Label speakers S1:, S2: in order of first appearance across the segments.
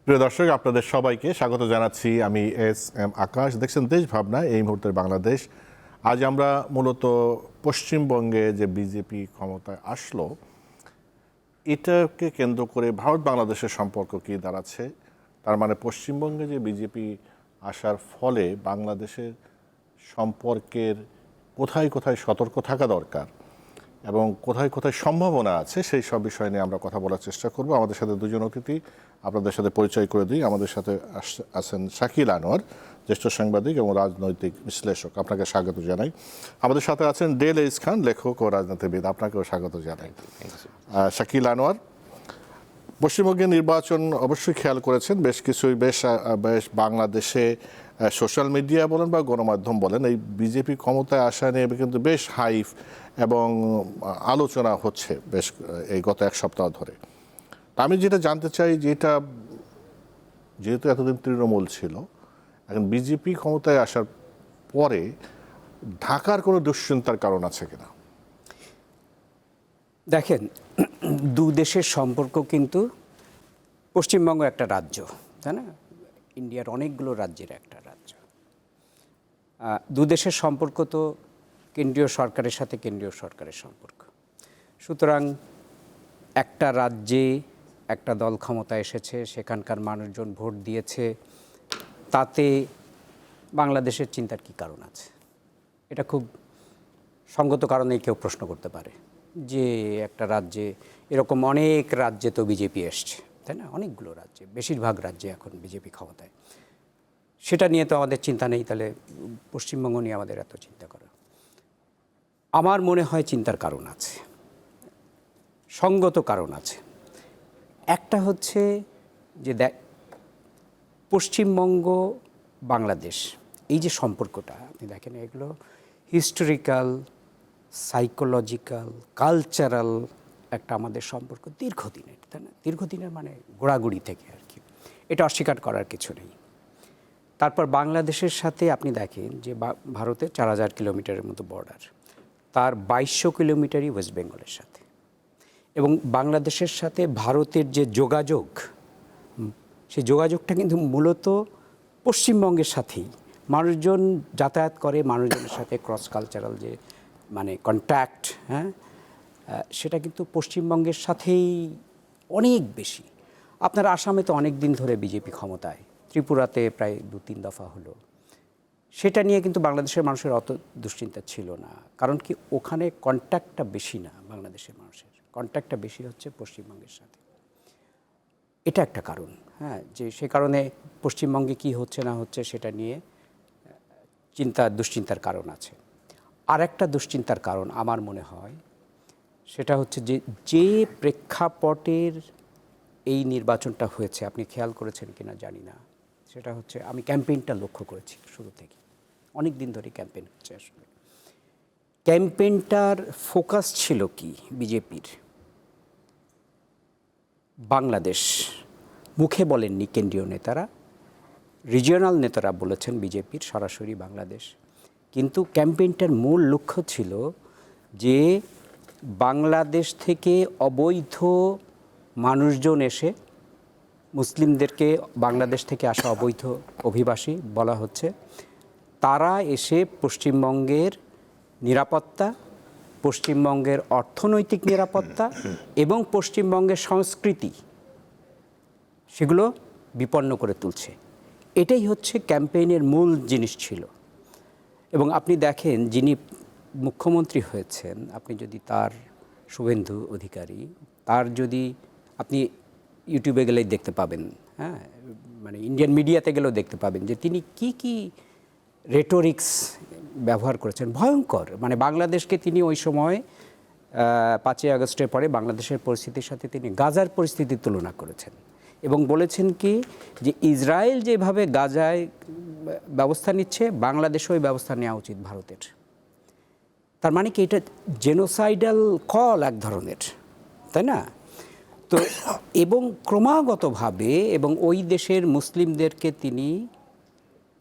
S1: প্রিয় দর্শক, আপনাদের সবাইকে স্বাগত জানাচ্ছি। আমি এস এম আকাশ। দেখছেন দেশ ভাবনা, এই মুহূর্তের বাংলাদেশ। আজ আমরা মূলত পশ্চিমবঙ্গে যে বিজেপি ক্ষমতায় আসলো, এটাকে কেন্দ্র করে ভারত বাংলাদেশের সম্পর্ক কী দাঁড়াচ্ছে, তার মানে পশ্চিমবঙ্গে যে বিজেপি আসার ফলে বাংলাদেশের সম্পর্কের কোথায় কোথায় সতর্ক থাকা দরকার এবং কোথায় কোথায় সম্ভাবনা আছে, সেই সব বিষয় নিয়ে আমরা কথা বলার চেষ্টা করব। আমাদের সাথে দুজন অতিথি, আপনাদের সাথে পরিচয় করে দিই। আমাদের সাথে আছেন শাকিল আনোয়ার, জ্যেষ্ঠ সাংবাদিক এবং রাজনৈতিক বিশ্লেষক, আপনাকে স্বাগত জানাই। আমাদের সাথে আছেন ডেল এইস খান, লেখক ও রাজনীতিবিদ, আপনাকেও স্বাগত জানাই। শাকিল আনোয়ার, পশ্চিমবঙ্গের নির্বাচন অবশ্যই খেয়াল করেছেন, বেশ বাংলাদেশে সোশ্যাল মিডিয়া বলেন বা গণমাধ্যম বলেন, এই বিজেপি ক্ষমতায় আসা নিয়ে কিন্তু বেশ হাইপ এবং আলোচনা হচ্ছে বেশ এই গত এক সপ্তাহ ধরে। আমি যেটা জানতে চাই, যেহেতু এতদিন তৃণমূল ছিল, এখন বিজেপি ক্ষমতায় আসার পরে ঢাকার কোনো দুশ্চিন্তার কারণ আছে কিনা?
S2: দেখেন, দু দেশের সম্পর্ক কিন্তু পশ্চিমবঙ্গ একটা রাজ্য, তাই না? ইন্ডিয়ার অনেকগুলো রাজ্যের একটা রাজ্য। দু দেশের সম্পর্ক তো কেন্দ্রীয় সরকারের সাথে কেন্দ্রীয় সরকারের সম্পর্ক। সুতরাং একটা রাজ্যে একটা দল ক্ষমতা এসেছে, সেখানকার মানুষজন ভোট দিয়েছে, তাতে বাংলাদেশের চিন্তার কী কারণ আছে? এটা খুব সঙ্গত কারণেই কেউ প্রশ্ন করতে পারে যে একটা রাজ্যে, এরকম অনেক রাজ্যে তো বিজেপি এসছে, তাই না? অনেকগুলো রাজ্যে, বেশিরভাগ রাজ্যে এখন বিজেপি ক্ষমতায়। সেটা নিয়ে তো আমাদের চিন্তা নেই, তাহলে পশ্চিমবঙ্গ নিয়ে আমাদের এত চিন্তা করা? আমার মনে হয় চিন্তার কারণ আছে, সঙ্গত কারণ আছে। একটা হচ্ছে যে পশ্চিমবঙ্গ বাংলাদেশ, এই যে সম্পর্কটা আপনি দেখেন, এগুলো হিস্টোরিক্যাল, সাইকোলজিক্যাল, কালচারাল একটা আমাদের সম্পর্ক দীর্ঘদিনের, তাই না? দীর্ঘদিনের মানে গোড়াগুড়ি থেকে আর কি, এটা অস্বীকার করার কিছু নেই। তারপর বাংলাদেশের সাথে আপনি দেখেন যে ভারতের 4000 কিলোমিটারের মতো বর্ডার, তার 2200 কিলোমিটারই ওয়েস্ট বেঙ্গলের সাথে। এবং বাংলাদেশের সাথে ভারতের যে যোগাযোগ, সেই যোগাযোগটা কিন্তু মূলত পশ্চিমবঙ্গের সাথেই। মানুষজন যাতায়াত করে, মানুষজনের সাথে ক্রস কালচারাল যে মানে কন্ট্যাক্ট, হ্যাঁ, সেটা কিন্তু পশ্চিমবঙ্গের সাথেই অনেক বেশি। আপনার আসামে তো অনেক দিন ধরে বিজেপি ক্ষমতায়, ত্রিপুরাতে প্রায় 2-3 দফা হলো। সেটা নিয়ে কিন্তু বাংলাদেশের মানুষের অত দুশ্চিন্তা ছিল না, কারণ কি ওখানে কন্ট্যাক্টটা বেশি না, বাংলাদেশের মানুষের কন্ট্যাক্টটা বেশি হচ্ছে পশ্চিমবঙ্গের সাথে। এটা একটা কারণ, হ্যাঁ, যে সে কারণে পশ্চিমবঙ্গে কি হচ্ছে না হচ্ছে সেটা নিয়ে দুশ্চিন্তার কারণ আছে। আর একটা দুশ্চিন্তার কারণ আমার মনে হয়, সেটা হচ্ছে যে প্রেক্ষাপটের এই নির্বাচনটা হয়েছে, আপনি খেয়াল করেছেন কিনা জানি না, সেটা হচ্ছে, আমি ক্যাম্পেইনটা লক্ষ্য করেছি শুরু থেকে, অনেক দিন ধরে ক্যাম্পেইন হচ্ছে। আসলে ক্যাম্পেইনটার ফোকাস ছিল কি বিজেপির? বাংলাদেশ মুখে বলেননি কেন্দ্রীয় নেতারা, রিজিওনাল নেতারা বলেছেন বিজেপির সরাসরি বাংলাদেশ। কিন্তু ক্যাম্পেইনটার মূল লক্ষ্য ছিল যে বাংলাদেশ থেকে অবৈধ মানুষজন এসে, মুসলিমদেরকে বাংলাদেশ থেকে আসা অবৈধ অভিবাসী বলা হচ্ছে, তারা এসে পশ্চিমবঙ্গের নিরাপত্তা, পশ্চিমবঙ্গের অর্থনৈতিক নিরাপত্তা এবং পশ্চিমবঙ্গের সংস্কৃতি, সেগুলো বিপন্ন করে তুলছে। এটাই হচ্ছে ক্যাম্পেইনের মূল জিনিস ছিল। এবং আপনি দেখেন, যিনি মুখ্যমন্ত্রী হয়েছেন, আপনি যদি তার, শুভেন্দু অধিকারী, তার যদি আপনি ইউটিউবে গেলেই দেখতে পাবেন, হ্যাঁ, মানে ইন্ডিয়ান মিডিয়াতে গেলেও দেখতে পাবেন যে তিনি কি রেটোরিক্স ব্যবহার করেছেন, ভয়ঙ্কর। মানে বাংলাদেশকে তিনি ওই সময় 5ই আগস্টের পরে বাংলাদেশের পরিস্থিতির সাথে তিনি গাজার পরিস্থিতির তুলনা করেছেন এবং বলেছেন কি যে ইসরায়েল যেভাবে গাজায় ব্যবস্থা নিচ্ছে, বাংলাদেশও ওই ব্যবস্থা নেওয়া উচিত ভারতের। তার মানে কি এটা জেনোসাইডাল কল এক ধরনের, তাই না? তো এবং ক্রমাগতভাবে এবং ওই দেশের মুসলিমদেরকে তিনি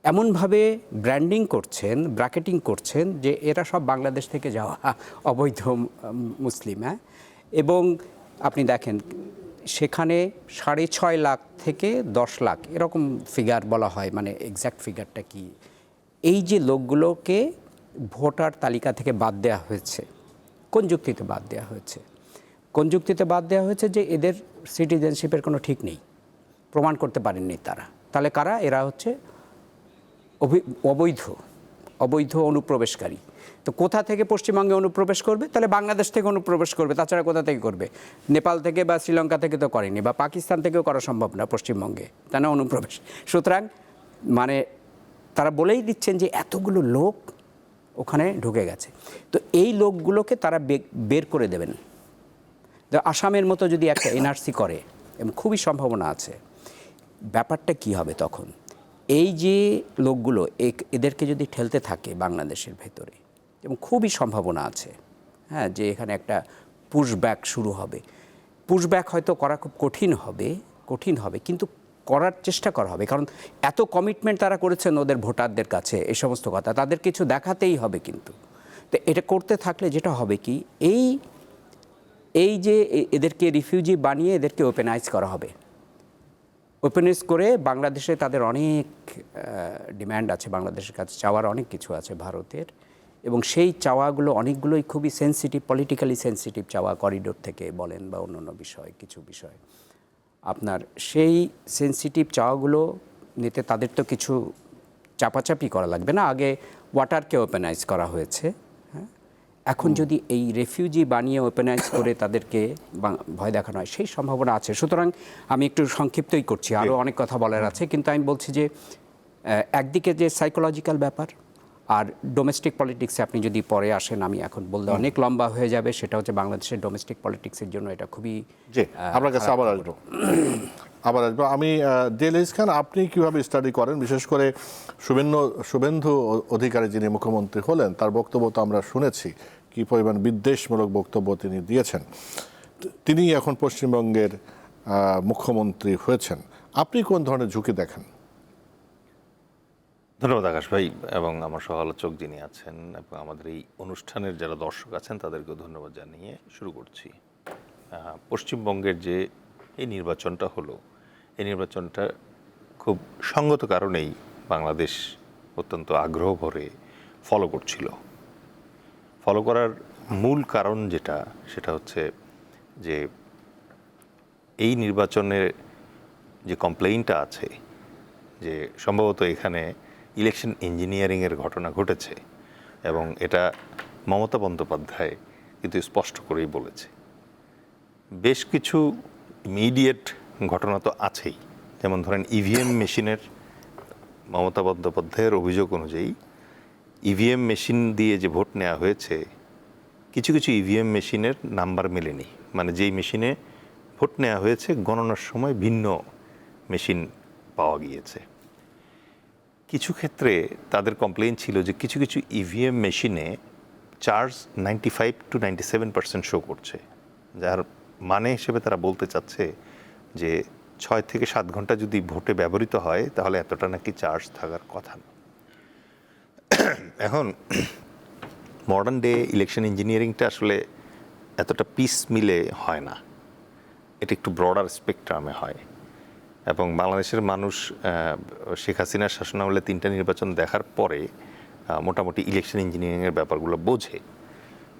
S2: এমনভাবে ব্র্যান্ডিং করছেন, ব্র্যাকেটিং করছেন যে এরা সব বাংলাদেশ থেকে যাওয়া অবৈধ মুসলিম। হ্যাঁ, এবং আপনি দেখেন সেখানে 6.5 লাখ থেকে 10 লাখ এরকম ফিগার বলা হয়, মানে এক্স্যাক্ট ফিগারটা কি, এই যে লোকগুলোকে ভোটার তালিকা থেকে বাদ দেওয়া হয়েছে, কোন যুক্তিতে বাদ দেওয়া হয়েছে? কোন যুক্তিতে বাদ দেওয়া হয়েছে? যে এদের সিটিজেনশিপের কোনো ঠিক নেই, প্রমাণ করতে পারেননি তারা। তাহলে কারা? এরা হচ্ছে অবৈধ অনুপ্রবেশকারী। তো কোথা থেকে পশ্চিমবঙ্গে অনুপ্রবেশ করবে? তাহলে বাংলাদেশ থেকে অনুপ্রবেশ করবে, তাছাড়া কোথা থেকে করবে? নেপাল থেকে বা শ্রীলঙ্কা থেকে তো করেনি, বা পাকিস্তান থেকেও করা সম্ভব না পশ্চিমবঙ্গে, তা না অনুপ্রবেশ। সুতরাং মানে তারা বলেই দিচ্ছেন যে এতগুলো লোক ওখানে ঢুকে গেছে, তো এই লোকগুলোকে তারা বের করে দেবেন। আসামের মতো যদি একটা এনআরসি করে, এবং খুবই সম্ভাবনা আছে, ব্যাপারটা কি হবে তখন? এই যে লোকগুলো এদেরকে যদি ঠেলতে থাকে বাংলাদেশের ভেতরে, এবং খুবই সম্ভাবনা আছে, হ্যাঁ, যে এখানে একটা পুশব্যাক শুরু হবে। পুশব্যাক হয়তো করা খুব কঠিন হবে, কিন্তু করার চেষ্টা করা হবে, কারণ এত কমিটমেন্ট তারা করেছেন ওদের ভোটারদের কাছে, এই সমস্ত কথা তাদের কিছু দেখাতেই হবে। কিন্তু তো এটা করতে থাকলে যেটা হবে কি, এই যে এদেরকে রিফিউজি বানিয়ে এদেরকে ওপেনাইজ করা হবে। ওপেনাইজ করে বাংলাদেশে তাদের অনেক ডিম্যান্ড আছে, বাংলাদেশের কাছে চাওয়ার অনেক কিছু আছে ভারতের, এবং সেই চাওয়াগুলো অনেকগুলোই খুবই সেন্সিটিভ, পলিটিক্যালি সেন্সিটিভ চাওয়া, করিডোর থেকে বলেন বা অন্যান্য কিছু বিষয়। আপনার সেই সেন্সিটিভ চাওয়াগুলো নিতে তাদের তো কিছু চাপাচাপি করা লাগবে না? আগে ওয়াটারকে ওপেনাইজ করা হয়েছে, হ্যাঁ, এখন যদি এই রেফিউজি বানিয়ে ওপেনাইজ করে তাদেরকে ভয় দেখানো হয়, সেই সম্ভাবনা আছে। সুতরাং আমি একটু সংক্ষিপ্তই করছি, আরও অনেক কথা বলার আছে, কিন্তু আমি বলছি যে একদিকে যে সাইকোলজিক্যাল ব্যাপার, আর ডোমেস্টিক পলিটিক্সে আপনি যদি পরে আসেন, আমি এখন বললে অনেক লম্বা হয়ে যাবে, সেটা হচ্ছে বাংলাদেশের ডোমেস্টিক পলিটিক্সের জন্য এটা খুবই।
S1: আপনার কাছে আবার আসবো আমি। দিল খান, আপনি কিভাবে স্টাডি করেন? বিশেষ করে শুভেন্দু অধিকারী যিনি মুখ্যমন্ত্রী হলেন, তার বক্তব্য তো আমরা শুনেছি, কি পরিমাণ বিদ্বেষমূলক বক্তব্য তিনি দিয়েছেন। তিনি এখন পশ্চিমবঙ্গের মুখ্যমন্ত্রী হয়েছেন, আপনি কোন ধরনের ঝুঁকি দেখেন?
S3: ধন্যবাদ আকাশ ভাই, এবং আমার সহ-আলোচক যিনি আছেন এবং আমাদের এই অনুষ্ঠানের যারা দর্শক আছেন তাদেরকেও ধন্যবাদ জানিয়ে শুরু করছি। পশ্চিমবঙ্গের যে এই নির্বাচনটা হলো, এই নির্বাচনটা খুব সঙ্গত কারণেই বাংলাদেশ অত্যন্ত আগ্রহ ভরে ফলো করছিল। ফলো করার মূল কারণ সেটা হচ্ছে যে এই নির্বাচনের যে কমপ্লেইনটা আছে, যে সম্ভবত এখানে ইলেকশন ইঞ্জিনিয়ারিংয়ের ঘটনা ঘটেছে, এবং এটা মমতা বন্দ্যোপাধ্যায় কিন্তু স্পষ্ট করেই বলেছে। বেশ কিছু ইমিডিয়েট ঘটনা তো আছেই, যেমন ধরেন ইভিএম মেশিনের, মমতা বন্দ্যোপাধ্যায়ের অভিযোগ অনুযায়ী ইভিএম মেশিন দিয়ে যে ভোট নেওয়া হয়েছে, কিছু ইভিএম মেশিনের নাম্বার মেলেনি, মানে যেই মেশিনে ভোট নেওয়া হয়েছে গণনার সময় ভিন্ন মেশিন পাওয়া গিয়েছে। কিছু ক্ষেত্রে তাদের কমপ্লেইন ছিল যে কিছু ইভিএম মেশিনে চার্জ 95 to 97% শো করছে, যার মানে হিসেবে তারা বলতে চাচ্ছে যে 6 থেকে 7 ঘন্টা যদি ভোটে ব্যবহৃত হয় তাহলে এতটা নাকি চার্জ থাকার কথা না। এখন মডার্ন ডে ইলেকশন ইঞ্জিনিয়ারিংটা আসলে এতটা পিস মিলে হয় না, এটা একটু ব্রডার স্পেকট্রামে হয়, এবং বাংলাদেশের মানুষ শেখ হাসিনার শাসনামলে 3টা নির্বাচন দেখার পরে মোটামুটি ইলেকশন ইঞ্জিনিয়ারিংয়ের ব্যাপারগুলো বোঝে।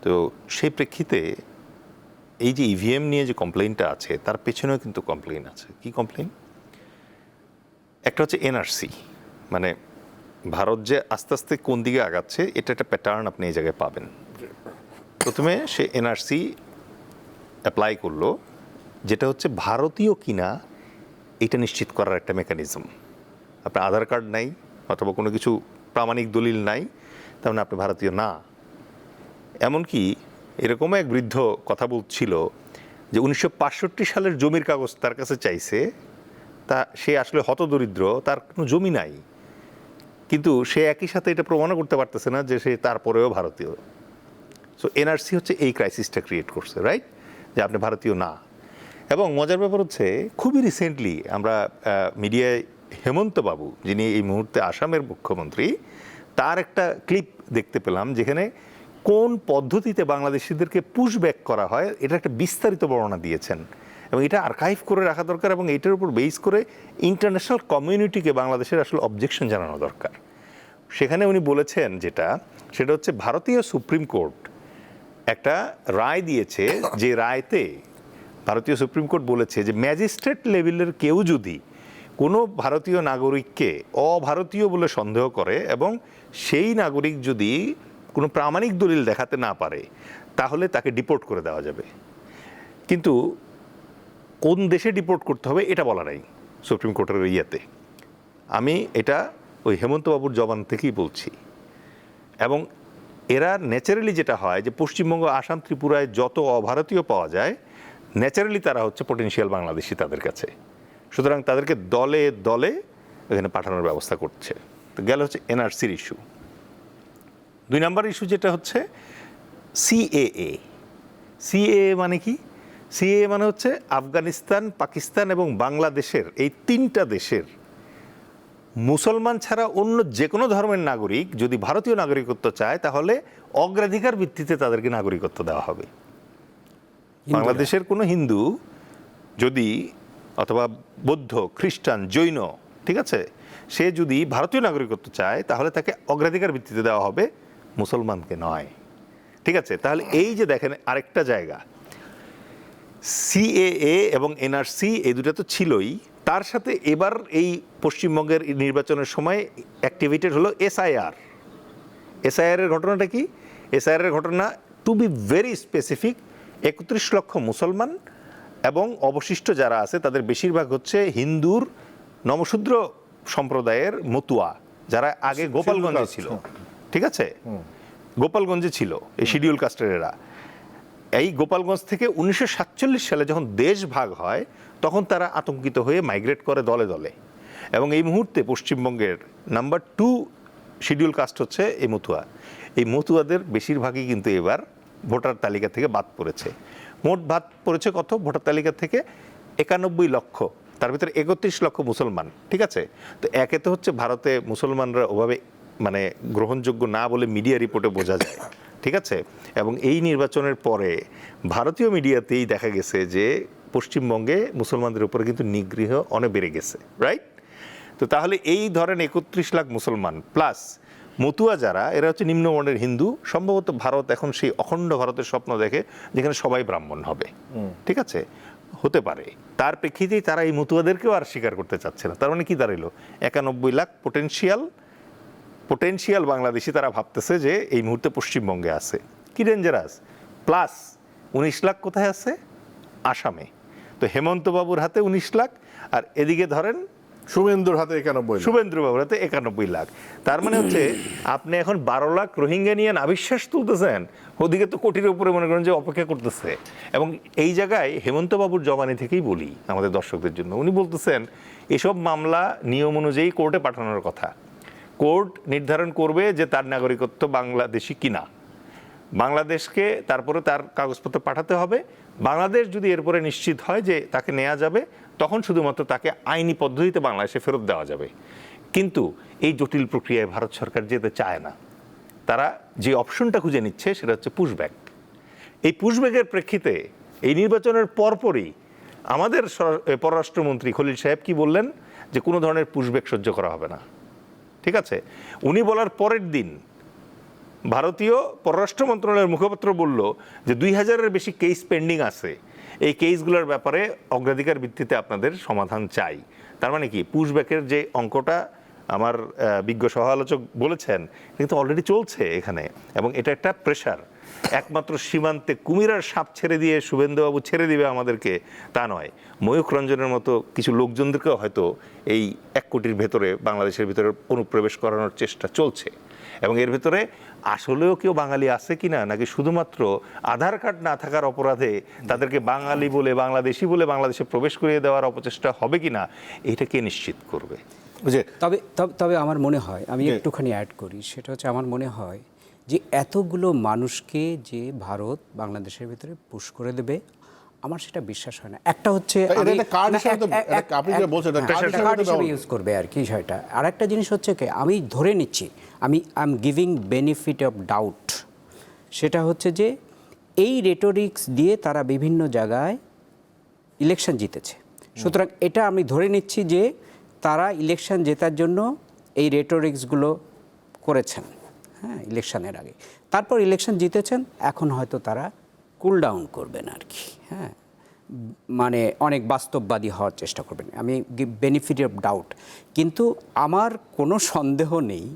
S3: তো সেই প্রেক্ষিতে এই যে ইভিএম নিয়ে যে কমপ্লেইনটা আছে, তার পেছনেও কিন্তু কমপ্লেইন আছে। কি কমপ্লেইন? একটা হচ্ছে এনআরসি, মানে ভারত যে আস্তে আস্তে কোন দিকে আগাচ্ছে, এটা একটা প্যাটার্ন আপনি এই জায়গায় পাবেন। প্রথমে সে এনআরসি অ্যাপ্লাই করলো, যেটা হচ্ছে ভারতীয় কিনা এটা নিশ্চিত করার একটা মেকানিজম। আপনার আধার কার্ড নাই অথবা কোনো কিছু প্রামাণিক দলিল নাই, তার মানে আপনি ভারতীয় না। এমনকি এরকমও এক বৃদ্ধ কথা বলছিল যে 1965 সালের জমির কাগজ তার কাছে চাইছে, তা সে আসলে হতদরিদ্র, তার কোনো জমি নাই, কিন্তু সে একই সাথে এটা প্রমাণও করতে পারতেছে না যে সে তারপরেও ভারতীয়। সো এনআরসি হচ্ছে এই ক্রাইসিসটা ক্রিয়েট করছে, রাইট, যে আপনি ভারতীয় না। এবং মজার ব্যাপার হচ্ছে খুবই রিসেন্টলি আমরা মিডিয়ায় হেমন্ত বাবু, যিনি এই মুহূর্তে আসামের মুখ্যমন্ত্রী, তার একটা ক্লিপ দেখতে পেলাম যেখানে কোন পদ্ধতিতে বাংলাদেশিদেরকে পুশব্যাক করা হয় এটা একটা বিস্তারিত বর্ণনা দিয়েছেন, এবং এটা আর্কাইভ করে রাখা দরকার এবং এটার উপর বেস করে ইন্টারন্যাশনাল কমিউনিটিকে বাংলাদেশের আসলে অবজেকশন জানানো দরকার। সেখানে উনি বলেছেন সেটা হচ্ছে ভারতীয় সুপ্রিম কোর্ট একটা রায় দিয়েছে, যে রায়তে ভারতীয় সুপ্রিম কোর্ট বলেছে যে ম্যাজিস্ট্রেট লেভেলের কেউ যদি কোনো ভারতীয় নাগরিককে অভারতীয় বলে সন্দেহ করে এবং সেই নাগরিক যদি কোনো প্রামাণিক দলিল দেখাতে না পারে তাহলে তাকে ডিপোর্ট করে দেওয়া যাবে। কিন্তু কোন দেশে ডিপোর্ট করতে হবে এটা বলা নাই সুপ্রিম কোর্টের ইয়েতে। আমি এটা ওই হেমন্ত বাবুর জবান থেকেই বলছি। এবং এরা ন্যাচারালি যেটা হয় যে পশ্চিমবঙ্গ, আসাম, ত্রিপুরায় যত অভারতীয় পাওয়া যায় ন্যাচারালি তারা হচ্ছে পটেনশিয়াল বাংলাদেশি তাদের কাছে, সুতরাং তাদেরকে দলে দলে এখানে পাঠানোর ব্যবস্থা করছে। তো গেল হচ্ছে এনআরসির ইস্যু। 2 নম্বর ইস্যু যেটা হচ্ছে সিএএ। সিএএ মানে কি? সিএএ মানে হচ্ছে আফগানিস্তান, পাকিস্তান এবং বাংলাদেশের এই 3টা দেশের মুসলমান ছাড়া অন্য যে কোনো ধর্মের নাগরিক যদি ভারতীয় নাগরিকত্ব চায় তাহলে অগ্রাধিকার ভিত্তিতে তাদেরকে নাগরিকত্ব দেওয়া হবে। বাংলাদেশের কোনো হিন্দু যদি, অথবা বৌদ্ধ, খ্রিস্টান, জৈন, ঠিক আছে, সে যদি ভারতীয় নাগরিকত্ব চায় তাহলে তাকে অগ্রাধিকার ভিত্তিতে দেওয়া হবে, মুসলমানকে নয়। ঠিক আছে, তাহলে এই যে দেখেন আরেকটা জায়গা, সিএএ এবং এনআরসি এই দুটো তো ছিলই, তার সাথে এবার এই পশ্চিমবঙ্গের নির্বাচনের সময় অ্যাক্টিভেটেড হলো এসআইআর। এসআইআরের ঘটনাটা কি? এসআইআরের ঘটনা টু বি ভেরি স্পেসিফিক 31 লক্ষ মুসলমান এবং অবশিষ্ট যারা আছে তাদের বেশিরভাগ হচ্ছে হিন্দুর নমশূদ্র সম্প্রদায়ের মতুয়া, যারা আগে গোপালগঞ্জে ছিল। ঠিক আছে, গোপালগঞ্জে ছিল এই শিডিউল কাস্টের এরা। এই গোপালগঞ্জ থেকে 1947 সালে যখন দেশ ভাগ হয় তখন তারা আতঙ্কিত হয়ে মাইগ্রেট করে দলে দলে, এবং এই মুহূর্তে পশ্চিমবঙ্গের নাম্বার 2 শিডিউল কাস্ট হচ্ছে এই মতুয়া। এই মতুয়াদের বেশিরভাগই কিন্তু এবার ভোটার তালিকা থেকে বাদ পড়েছে। মোট বাদ পড়েছে কত ভোটার তালিকা থেকে? 91 লক্ষ, তার ভিতরে 31 লক্ষ মুসলমান। ঠিক আছে, তো একে তো হচ্ছে ভারতে মুসলমানরা ওভাবে মানে গ্রহণযোগ্য না বলে মিডিয়া রিপোর্টে বোঝা যায়। ঠিক আছে, এবং এই নির্বাচনের পরে ভারতীয় মিডিয়াতেই দেখা গেছে যে পশ্চিমবঙ্গে মুসলমানদের উপরে কিন্তু নিগৃহ অনেক বেড়ে গেছে, রাইট? তো তাহলে এই ধরেন 31 লাখ মুসলমান প্লাস মতুয়া যারা, এরা হচ্ছে নিম্নবর্ণের হিন্দু। সম্ভবত ভারত এখন সেই অখণ্ড ভারতের স্বপ্ন দেখে যেখানে সবাই ব্রাহ্মণ হবে। ঠিক আছে, হতে পারে তার প্রেক্ষিতেই তারা এই মতুয়াদেরকেও আর স্বীকার করতে চাচ্ছে না। তার মানে কি দাঁড়াইলো? 91 লাখ পোটেনশিয়াল বাংলাদেশি তারা ভাবতেছে যে এই মুহূর্তে পশ্চিমবঙ্গে আছে। কি ডেঞ্জারাস! প্লাস 19 লাখ কোথায় আছে? আসামে। তো হেমন্ত বাবুর হাতে 19 লাখ, আর এদিকে ধরেন
S1: শুভেন্দুর হাতে 91 লাখ।
S3: শুভেন্দু বাবুর হাতে 91 লাখ। তার মানে হচ্ছে আপনি এখন 12 লাখ রোহিঙ্গা নিয়ে নাভিশ্বাস তুলতেছেন, ওদিকে তো কোটির উপরে মনে করেন যে অপেক্ষা করতেছে। এবং এই জায়গায় হেমন্ত বাবুর জবানি থেকেই বলি আমাদের দর্শকদের জন্য, উনি বলতেছেন এসব মামলা নিয়ম অনুযায়ী কোর্টে পাঠানোর কথা। কোর্ট নির্ধারণ করবে যে তার নাগরিকত্ব বাংলাদেশি কিনা, বাংলাদেশকে তারপরে তার কাগজপত্র পাঠাতে হবে। বাংলাদেশ যদি এরপরে নিশ্চিত হয় যে তাকে নেওয়া যাবে, তখন শুধুমাত্র তাকে আইনি পদ্ধতিতে বাংলাদেশে ফেরত দেওয়া যাবে। কিন্তু এই জটিল প্রক্রিয়ায় ভারত সরকার যেতে চায় না। তারা যে অপশনটা খুঁজে নিচ্ছে সেটা হচ্ছে পুশব্যাক। এই পুশব্যাকের প্রেক্ষিতে এই নির্বাচনের পরপরই আমাদের পররাষ্ট্রমন্ত্রী খলিল সাহেব কি বললেন? যে কোনো ধরনের পুশব্যাক সহ্য করা হবে না। ঠিক আছে, উনি বলার পরের দিন ভারতীয় পররাষ্ট্র মন্ত্রণালয়ের মুখপাত্র বলল যে 2000-এর বেশি কেস পেন্ডিং আছে, এই কেসগুলোর ব্যাপারে অগ্রাধিকার ভিত্তিতে আপনাদের সমাধান চাই। তার মানে কি, পুশব্যাকের যে অঙ্কটা আমার বিজ্ঞ সহ আলোচক বলেছেন কিন্তু অলরেডি চলছে এখানে, এবং এটা একটা প্রেশার। একমাত্র সীমান্তে কুমিরার সাপ ছেড়ে দিয়ে শুভেন্দুবাবু ছেড়ে দিবে আমাদেরকে তা নয়, ময়ূখ রঞ্জনের মতো কিছু লোকজনদেরকেও হয়তো এই 1 কোটির ভেতরে বাংলাদেশের ভিতরে অনুপ্রবেশ করানোর চেষ্টা চলছে। এবং এর ভেতরে আসলেও কেউ বাঙালি আছে কিনা, নাকি শুধুমাত্র আধার কার্ড না থাকার অপরাধে তাদেরকে বাঙালি বলে, বাংলাদেশি বলে বাংলাদেশে প্রবেশ করিয়ে দেওয়ার অপচেষ্টা হবে কিনা, এটা কে নিশ্চিত করবে?
S2: তবে আমার মনে হয়, আমি একটুখানি অ্যাড করি, সেটা হচ্ছে আমার মনে হয় যে এতগুলো মানুষকে যে ভারত বাংলাদেশের ভিতরে পুশ করে দেবে, আমার সেটা বিশ্বাস হয় না। একটা হচ্ছে ইউজ করবে আর কি বিষয়টা। আর একটা জিনিস হচ্ছে কি, আমি ধরে নিচ্ছি, I am giving benefit of doubt, সেটা হচ্ছে যে এই রেটোরিক্স দিয়ে তারা বিভিন্ন জায়গায় ইলেকশন জিতেছে। সুতরাং এটা আমি ধরে নিচ্ছি যে তারা ইলেকশন জেতার জন্য এই রেটোরিক্সগুলো করেছেন, হ্যাঁ, ইলেকশনের আগে। তারপর ইলেকশন জিতেছেন, এখন হয়তো তারা কুল ডাউন করবেন আর কি, হ্যাঁ, মানে অনেক বাস্তববাদী হওয়ার চেষ্টা করবেন। আমি বেনিফিট অফ ডাউট, কিন্তু আমার কোনো সন্দেহ নেই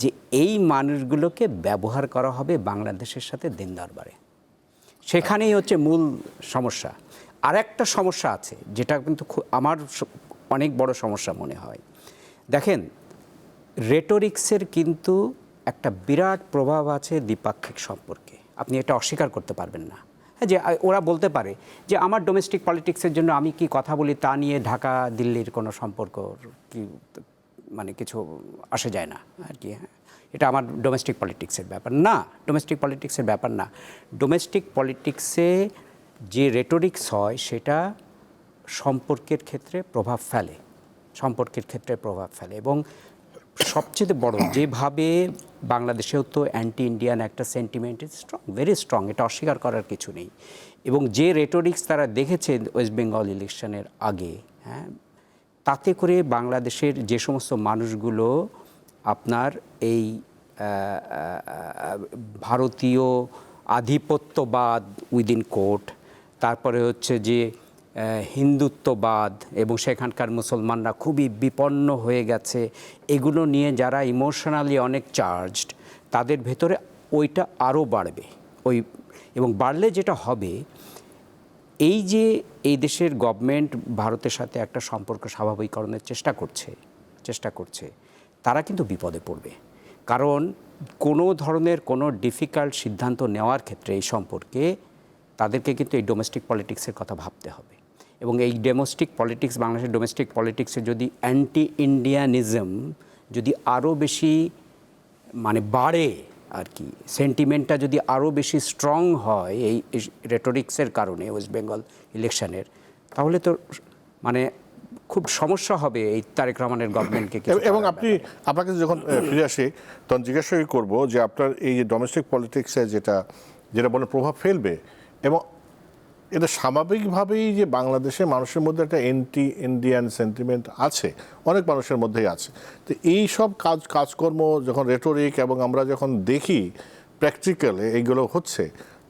S2: যে এই মানুষগুলোকে ব্যবহার করা হবে বাংলাদেশের সাথে দিন দরবারে। সেখানেই হচ্ছে মূল সমস্যা। আর একটা সমস্যা আছে যেটা কিন্তু আমার অনেক বড় সমস্যা মনে হয়। দেখেন, রেটোরিক্সের কিন্তু একটা বিরাট প্রভাব আছে দ্বিপাক্ষিক সম্পর্কে, আপনি এটা অস্বীকার করতে পারবেন না। হ্যাঁ, যে ওরা বলতে পারে যে আমার ডোমেস্টিক পলিটিক্সের জন্য আমি কি কথা বলি তা নিয়ে ঢাকা দিল্লির কোনো সম্পর্ক কি মানে কিছু আসে যায় না আর কি, হ্যাঁ, এটা আমার ডোমেস্টিক পলিটিক্সের ব্যাপার না। ডোমেস্টিক পলিটিক্সের ব্যাপার না। ডোমেস্টিক পলিটিক্সে যে রেটোরিক্স হয় সেটা সম্পর্কের ক্ষেত্রে প্রভাব ফেলে, সম্পর্কের ক্ষেত্রে প্রভাব ফেলে। এবং সবচেয়ে বড় যেভাবে বাংলাদেশেও তো অ্যান্টি ইন্ডিয়ান একটা sentiment is strong, very strong, এটা অস্বীকার করার কিছু নেই। এবং যে রেটোরিক্স তারা দেখেছে ওয়েস্ট বেঙ্গল ইলেকশনের আগে, হ্যাঁ, তাতে করে বাংলাদেশের যে সমস্ত মানুষগুলো আপনার এই ভারতীয় আধিপত্যবাদ উইদিন কোর্ট, তারপরে হচ্ছে যে হিন্দুত্ববাদ এবং সেখানকার মুসলমানরা খুবই বিপন্ন হয়ে গেছে, এগুলো নিয়ে যারা ইমোশনালি অনেক চার্জড, তাদের ভেতরে ওইটা আরও বাড়বে। এবং বাড়লে যেটা হবে, এই যে এই দেশের গভর্নমেন্ট ভারতের সাথে একটা সম্পর্ক স্বাভাবিকরণের চেষ্টা করছে, তারা কিন্তু বিপদে পড়বে। কারণ কোনো ধরনের কোনো ডিফিকাল্ট সিদ্ধান্ত নেওয়ার ক্ষেত্রে এই সম্পর্কে তাদেরকে কিন্তু এই ডোমেস্টিক পলিটিক্সের কথা ভাবতে হবে। এবং এই ডোমেস্টিক পলিটিক্স, বাংলাদেশের ডোমেস্টিক পলিটিক্সে যদি অ্যান্টি ইন্ডিয়ানিজম যদি আরও বেশি মানে বাড়ে আর কি, সেন্টিমেন্টটা যদি আরও বেশি স্ট্রং হয় এই রেটোরিক্সের কারণে ওয়েস্ট বেঙ্গল ইলেকশনের, তাহলে তো মানে খুব সমস্যা হবে এই তারেক রহমানের গভর্নমেন্টকে।
S1: এবং আপনার কাছে যখন ফিরে আসি তখন জিজ্ঞাসা করব যে আপনার এই যে ডোমেস্টিক পলিটিক্সে যেটা বলে প্রভাব ফেলবে, এবং এটা স্বাভাবিকভাবেই যে বাংলাদেশের মানুষের মধ্যে একটা অ্যান্টি ইন্ডিয়ান সেন্টিমেন্ট আছে, অনেক মানুষের মধ্যেই আছে। তো এই সব কাজকর্ম যখন রেটোরিক এবং আমরা যখন দেখি প্র্যাকটিক্যালে এইগুলো হচ্ছে,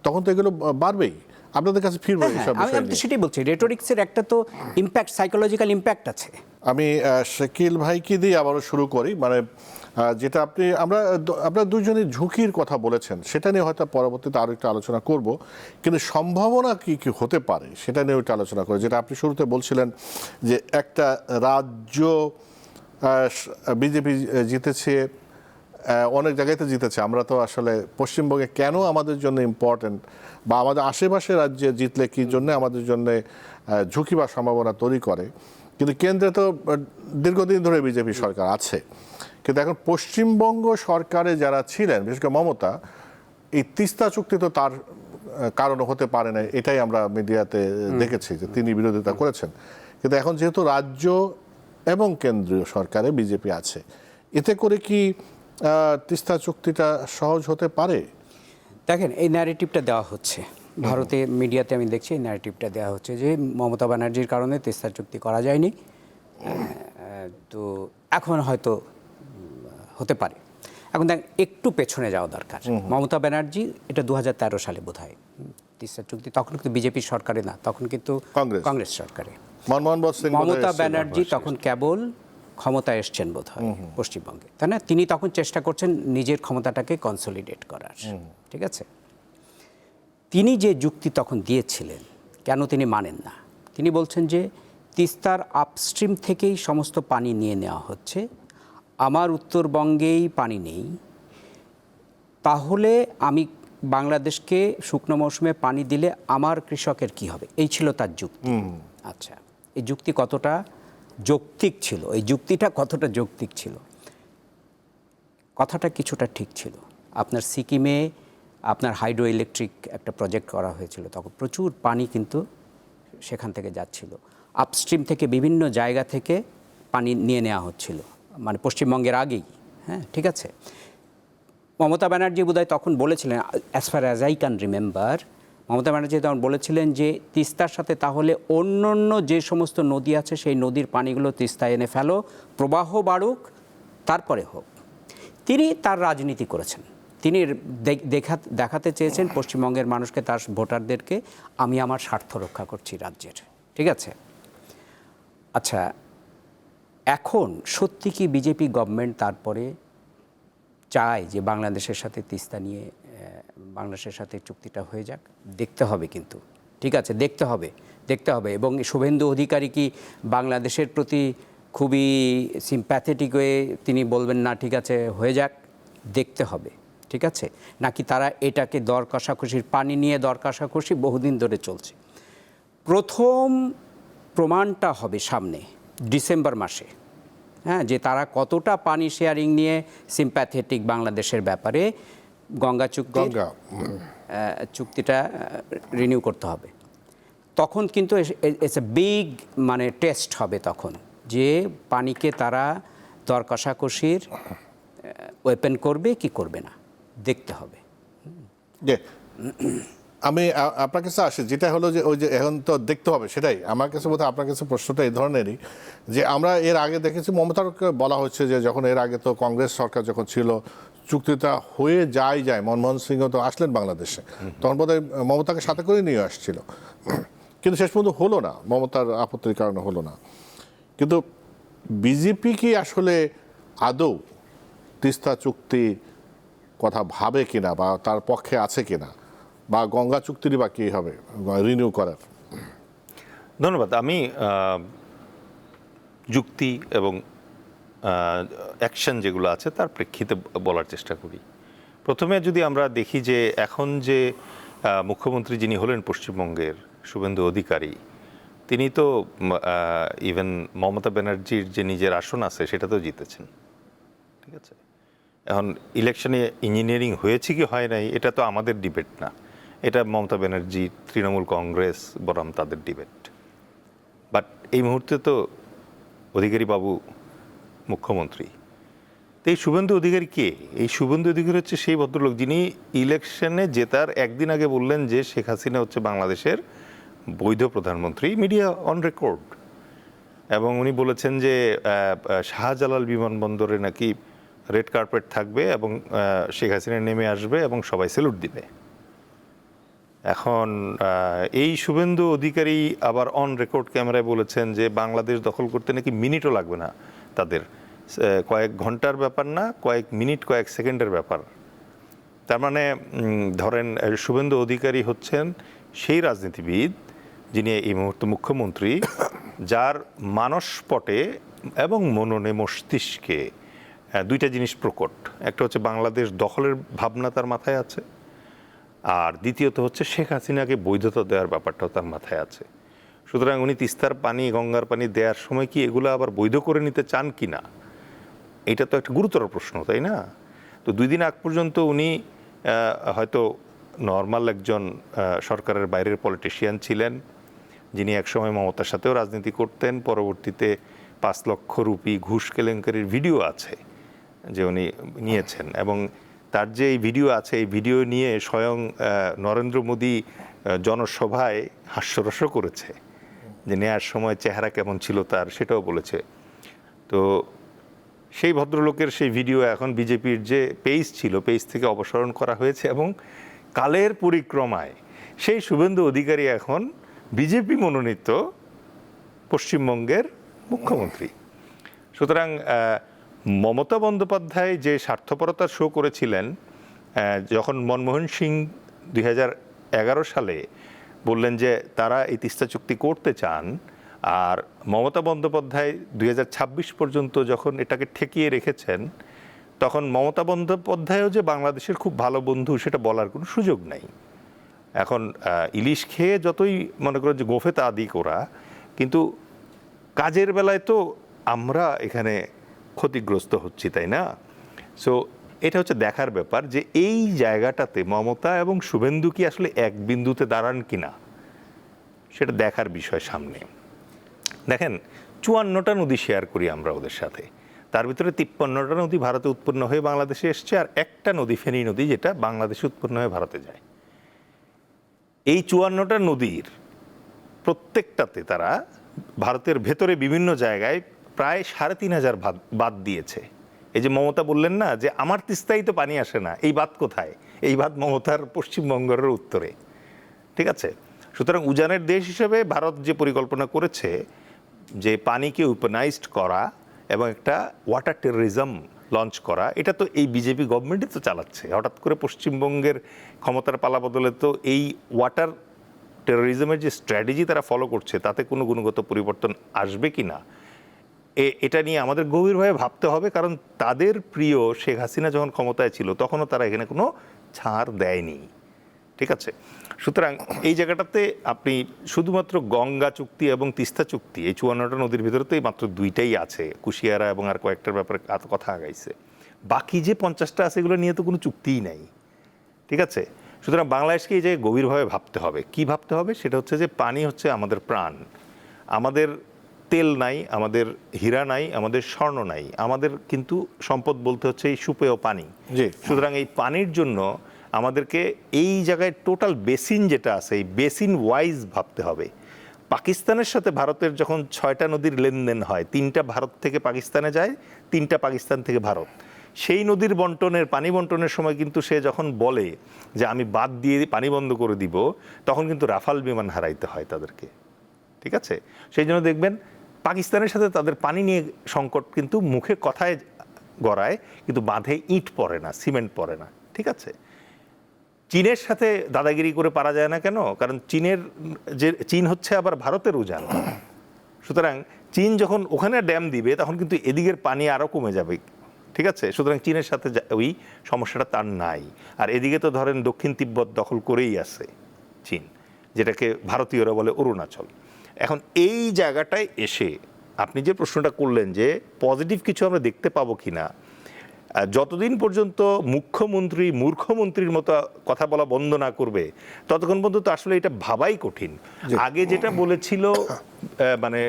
S1: তখন তো এগুলো বাড়বেই। আপনাদের কাছে ফিরবো এইসব বিষয়
S2: আমি তো সেটাই বলছি, রেটোরিক্সের একটা তো ইম্প্যাক্ট, সাইকোলজিক্যাল ইম্প্যাক্ট আছে।
S1: আমি শাকিল ভাইকে দিয়ে আবারও শুরু করি। মানে যেটা আপনারা দুজনই ঝুঁকির কথা বলেছেন, সেটা নিয়ে হয়তো পরবর্তীতে আরও একটু আলোচনা করব, কিন্তু সম্ভাবনা কি কি হতে পারে সেটা নিয়েও একটু আলোচনা করে। যেটা আপনি শুরুতে বলছিলেন যে একটা রাজ্য বিজেপি জিতেছে, অনেক জায়গাতে জিতেছে, আমরা তো আসলে পশ্চিমবঙ্গে কেন আমাদের জন্য ইম্পর্টেন্ট, বা আমাদের আশেপাশে রাজ্যে জিতলে কী জন্য আমাদের জন্য ঝুঁকি বা সম্ভাবনা তৈরি করে। কিন্তু কেন্দ্রে তো দীর্ঘদিন ধরে বিজেপি সরকার আছে, কিন্তু এখন পশ্চিমবঙ্গ সরকারে যারা ছিলেন, বিশেষ করে মমতা, এই তিস্তা চুক্তি তো তার কারণে হতে পারে না, এটাই আমরা মিডিয়াতে দেখেছি যে তিনি বিরোধিতা করেছেন। কিন্তু এখন যেহেতু রাজ্য এবং কেন্দ্রীয় সরকারে বিজেপি আছে, এতে করে কি তিস্তা চুক্তিটা সহজ হতে পারে?
S2: দেখেন, এই ন্যারেটিভটা দেওয়া হচ্ছে ভারতে, মিডিয়াতে আমি দেখছি এই ন্যারেটিভটা দেওয়া হচ্ছে যে মমতা ব্যানার্জির কারণে তিস্তা চুক্তি করা যায়নি, তো এখন হয়তো হতে পারে। এখন দেখ, একটু পেছনে যাওয়া দরকার। মমতা ব্যানার্জি এটা 2013 সালে বোধহয় তিস্তা চুক্তি, তখন কিন্তু বিজেপি সরকারে না, তখন কিন্তু কংগ্রেস সরকারে। মমতা ব্যানার্জি তখন কেবল ক্ষমতায় এসছেন বোধ হয় পশ্চিমবঙ্গে, তাই না? তিনি তখন চেষ্টা করছেন নিজের ক্ষমতাটাকে কনসলিডেট করার, ঠিক আছে? তিনি যে যুক্তি তখন দিয়েছিলেন, কেন তিনি মানেন না, তিনি বলছেন যে তিস্তার আপস্ট্রিম থেকেই সমস্ত পানি নিয়ে নেওয়া হচ্ছে, আমার উত্তরবঙ্গেই পানি নেই, তাহলে আমি বাংলাদেশকে শুকনো মৌসুমে পানি দিলে আমার কৃষকের কি হবে, এই ছিল তার যুক্তি। আচ্ছা, এই যুক্তি কতটা যৌক্তিক ছিল, এই যুক্তিটা কতটা যৌক্তিক ছিল? কথাটা কিছুটা ঠিক ছিল। আপনার সিকিমে আপনার হাইড্রো ইলেকট্রিক একটা প্রজেক্ট করা হয়েছিল, তখন প্রচুর পানি কিন্তু সেখান থেকে যাচ্ছিল, আপস্ট্রিম থেকে বিভিন্ন জায়গা থেকে পানি নিয়ে নেওয়া হচ্ছিল, মানে পশ্চিমবঙ্গের আগেই, হ্যাঁ, ঠিক আছে। মমতা ব্যানার্জি বোধহয় তখন বলেছিলেন, as far as I can remember, Mamata Banerjee তখন বলেছিলেন যে তিস্তার সাথে তাহলে অন্য যে সমস্ত নদী আছে সেই নদীর পানিগুলো তিস্তায় এনে ফেলো, প্রবাহ বাড়ুক, তারপরে হোক। তিনি তার রাজনীতি করেছেন। তিনি দেখাতে চেয়েছেন পশ্চিমবঙ্গের মানুষকে, তার ভোটারদেরকে, আমি আমার স্বার্থ রক্ষা করছি রাজ্যের। ঠিক আছে? আচ্ছা, এখন সত্যি কি বিজেপি গভর্নমেন্ট তারপরে চায় যে বাংলাদেশের সাথে তিস্তা নিয়ে বাংলাদেশের সাথে চুক্তিটা হয়ে যাক? দেখতে হবে কিন্তু, ঠিক আছে, দেখতে হবে। এবং শুভেন্দু অধিকারী কি বাংলাদেশের প্রতি খুবই সিম্প্যাথেটিক হয়ে তিনি বলবেন না ঠিক আছে হয়ে যাক? দেখতে হবে, ঠিক আছে? নাকি তারা এটাকে দর কষাকষির, পানি নিয়ে দর কষাকষি বহুদিন ধরে চলছে। প্রথম প্রমাণটা হবে সামনে ডিসেম্বর মাসে, হ্যাঁ, যে তারা কতটা পানি শেয়ারিং নিয়ে সিম্প্যাথেটিক বাংলাদেশের ব্যাপারে। গঙ্গা চুক্তিটা রিনিউ করতে হবে। তখন কিন্তু ইটস এ বিগ মানে টেস্ট হবে তখন, যে পানিকে তারা দর কষাকষির ওয়েপেন করবে কি করবে না, দেখতে হবে।
S1: আমি আপনার কাছে আসি, যেটা হলো যে ওই যে এখন তো দেখতে হবে, সেটাই আমার কাছে বোধহয় আপনার কাছে প্রশ্নটা এই ধরনেরই, যে আমরা এর আগে দেখেছি মমতার বলা হচ্ছে যে যখন এর আগে তো কংগ্রেস সরকার যখন ছিল, চুক্তিটা হয়ে যায় মনমোহন সিংহ তো আসলেন বাংলাদেশে, তখন বোধহয় মমতাকে সাথে করে নিয়ে আসছিল, কিন্তু শেষ পর্যন্ত হলো না, মমতার আপত্তির কারণে হলো না। কিন্তু বিজেপি কি আসলে আদৌ তিস্তা চুক্তি কথা ভাবে কিনা, বা তার পক্ষে আছে কিনা, বা গঙ্গা চুক্তিরই বা কী হবে রিনিউ করার?
S3: ধন্যবাদ। আমি যুক্তি এবং অ্যাকশন যেগুলো আছে তার প্রেক্ষিতে বলার চেষ্টা করি। প্রথমে যদি আমরা দেখি যে এখন যে মুখ্যমন্ত্রী যিনি হলেন পশ্চিমবঙ্গের, শুভেন্দু অধিকারী, তিনি তো ইভেন মমতা ব্যানার্জির যে নিজের আসন আছে সেটা তো জিতেছেন, ঠিক আছে? এখন ইলেকশনে ইঞ্জিনিয়ারিং হয়েছে কি হয় নাই এটা তো আমাদের ডিবেট না, এটা মমতা ব্যানার্জি, তৃণমূল কংগ্রেস বরং তাদের ডিবেট। বাট এই মুহূর্তে তো অধিকারী বাবু মুখ্যমন্ত্রী। তো এই শুভেন্দু অধিকারী কে? এই শুভেন্দু অধিকারী হচ্ছে সেই ভদ্রলোক যিনি ইলেকশনে জেতার একদিন আগে বললেন যে শেখ হাসিনা হচ্ছে বাংলাদেশের বৈধ প্রধানমন্ত্রী, মিডিয়া অন রেকর্ড। এবং উনি বলেছেন যে শাহজালাল বিমানবন্দরে নাকি রেড কার্পেট থাকবে এবং শেখ হাসিনা নেমে আসবে এবং সবাই স্যালুট দিবে। এখন এই শুভেন্দু অধিকারী আবার অন রেকর্ড ক্যামেরায় বলেছেন যে বাংলাদেশ দখল করতে নাকি মিনিটও লাগবে না তাদের, কয়েক ঘন্টার ব্যাপার না, কয়েক মিনিট কয়েক সেকেন্ডের ব্যাপার। তার মানে ধরেন শুভেন্দু অধিকারী হচ্ছেন সেই রাজনীতিবিদ যিনি এই মুহূর্তে মুখ্যমন্ত্রী, যার মানসপটে এবং মননে মস্তিষ্কে দুইটা জিনিস প্রকট। একটা হচ্ছে বাংলাদেশ দখলের ভাবনা তার মাথায় আছে, আর দ্বিতীয়ত হচ্ছে শেখ হাসিনাকে বৈধতা দেওয়ার ব্যাপারটাও তার মাথায় আছে। সুতরাং উনি তিস্তার পানি, গঙ্গার পানি দেওয়ার সময় কি এগুলো আবার বৈধ করে নিতে চান কি না, এটা তো একটা গুরুতর প্রশ্ন, তাই না? তো 2 দিন আগ পর্যন্ত উনি হয়তো নর্মাল একজন সরকারের বাইরের পলিটিশিয়ান ছিলেন, যিনি একসময় মমতার সাথেও রাজনীতি করতেন। পরবর্তীতে 5 লক্ষ রুপি ঘুষ কেলেঙ্কারির ভিডিও আছে যে উনি নিয়েছেন, এবং তার যে এই ভিডিও আছে, এই ভিডিও নিয়ে স্বয়ং নরেন্দ্র মোদী জনসভায় হাস্যরসও করেছে, যে নেয়ার সময় চেহারা কেমন ছিল তার সেটাও বলেছে। তো সেই ভদ্রলোকের সেই ভিডিও এখন বিজেপির যে পেজ ছিল, পেজ থেকে অপসারণ করা হয়েছে, এবং কালের পরিক্রমায় সেই শুভেন্দু অধিকারী এখন বিজেপি মনোনীত পশ্চিমবঙ্গের মুখ্যমন্ত্রী। সুতরাং মমতা বন্দ্যোপাধ্যায় যে স্বার্থপরতার শো করেছিলেন যখন মনমোহন সিং 2011 সালে বললেন যে তারা এই তিস্তা চুক্তি করতে চান, আর মমতা বন্দ্যোপাধ্যায় 2026 পর্যন্ত যখন এটাকে ঠেকিয়ে রেখেছেন, তখন মমতা বন্দ্যোপাধ্যায়ও যে বাংলাদেশের খুব ভালো বন্ধু সেটা বলার কোনো সুযোগ নাই। এখন ইলিশ খেয়ে যতই মনে করেন যে গোফে তা দিক ওরা, কিন্তু কাজের বেলায় তো আমরা এখানে ক্ষতিগ্রস্ত হচ্ছি, তাই না? সো এটা হচ্ছে দেখার ব্যাপার যে এই জায়গাটাতে মমতা এবং শুভেন্দু কি আসলে এক বিন্দুতে দাঁড়ান কিনা, সেটা দেখার বিষয় সামনে। দেখেন, 54টা নদী শেয়ার করি আমরা ওদের সাথে, তার ভিতরে 53টা নদী ভারতে উৎপন্ন হয়ে বাংলাদেশে এসছে, আর একটা নদী ফেনী নদী যেটা বাংলাদেশে উৎপন্ন হয়ে ভারতে যায়। এই 54টা নদীর প্রত্যেকটাতে তারা ভারতের ভেতরে বিভিন্ন জায়গায় প্রায় 3,500 বাঁধ দিয়েছে। এই যে মমতা বললেন না যে আমার তিস্তায় তো পানি আসে না, এই বাঁধ কোথায়? এই বাঁধ মমতার পশ্চিমবঙ্গের উত্তরে। ঠিক আছে, সুতরাং উজানের দেশ হিসেবে ভারত যে পরিকল্পনা করেছে যে পানিকে ওয়েপনাইজড করা এবং একটা ওয়াটার টেররিজম লঞ্চ করা, এটা তো এই বিজেপি গভর্নমেন্টই তো চালাচ্ছে। হঠাৎ করে পশ্চিমবঙ্গের ক্ষমতার পালাবদলে তো এই ওয়াটার টেরোরিজমের যে স্ট্র্যাটেজি তারা ফলো করছে তাতে কোনো গুণগত পরিবর্তন আসবে কি না এটা নিয়ে আমাদের গভীরভাবে ভাবতে হবে। কারণ তাদের প্রিয় শেখ হাসিনা যখন ক্ষমতায় ছিল তখনও তারা এখানে কোনো ছাড় দেয়নি। ঠিক আছে, সুতরাং এই জায়গাটাতে আপনি শুধুমাত্র গঙ্গা চুক্তি এবং তিস্তা চুক্তি, এই 54টা নদীর ভিতরে তো এই মাত্র 2টাই আছে, কুশিয়ারা এবং আর কয়েকটার ব্যাপারে কথা আগাইছে। বাকি যে 50টা আছে এগুলো নিয়ে তো কোনো চুক্তিই নাই। ঠিক আছে, সুতরাং বাংলাদেশকে এই জায়গায় গভীরভাবে ভাবতে হবে। কি ভাবতে হবে? সেটা হচ্ছে যে পানি হচ্ছে আমাদের প্রাণ। আমাদের তেল নাই, আমাদের হীরা নাই, আমাদের স্বর্ণ নাই, আমাদের কিন্তু সম্পদ বলতে হচ্ছে এই সুপেয় পানি। সুতরাং এই পানির জন্য আমাদেরকে এই জায়গায় টোটাল বেসিন যেটা আছে এই বেসিন ওয়াইজ ভাবতে হবে। পাকিস্তানের সাথে ভারতের যখন 6টা নদীর লেনদেন হয়, 3টা ভারত থেকে পাকিস্তানে যায়, 3টা পাকিস্তান থেকে ভারত। সেই নদীর বন্টনের পানি বন্টনের সময় কিন্তু সে যখন বলে যে আমি বাদ দিয়ে পানি বন্ধ করে দিব, তখন কিন্তু রাফাল বিমান হারাইতে হয় তাদেরকে। ঠিক আছে, সেই জন্য দেখবেন পাকিস্তানের সাথে তাদের পানি নিয়ে সংকট কিন্তু মুখে কথায় গড়ায়, কিন্তু বাঁধে ইট পড়ে না, সিমেন্ট পড়ে না। ঠিক আছে, চীনের সাথে দাদাগিরি করে পারা যায় না কেন? কারণ চীন হচ্ছে আবার ভারতের উজান। সুতরাং চীন যখন ওখানে ড্যাম দিবে তখন কিন্তু এদিকের পানি আরও কমে যাবে। ঠিক আছে, সুতরাং চীনের সাথে ওই সমস্যাটা তার নাই। আর এদিকে তো ধরেন দক্ষিণ তিব্বত দখল করেই আছে চীন, যেটাকে ভারতীয়রা বলে অরুণাচল। এখন এই জায়গাটায় এসে আপনি যে প্রশ্নটা করলেন যে পজিটিভ কিছু আমরা দেখতে পাবো কিনা, যতদিন পর্যন্ত মুখ্যমন্ত্রী মূর্খমন্ত্রীর মতো কথা বলা বন্ধ না করবে ততক্ষণ পর্যন্ত আসলে এটা ভাবাই কঠিন। আগে যেটা বলেছিল মানে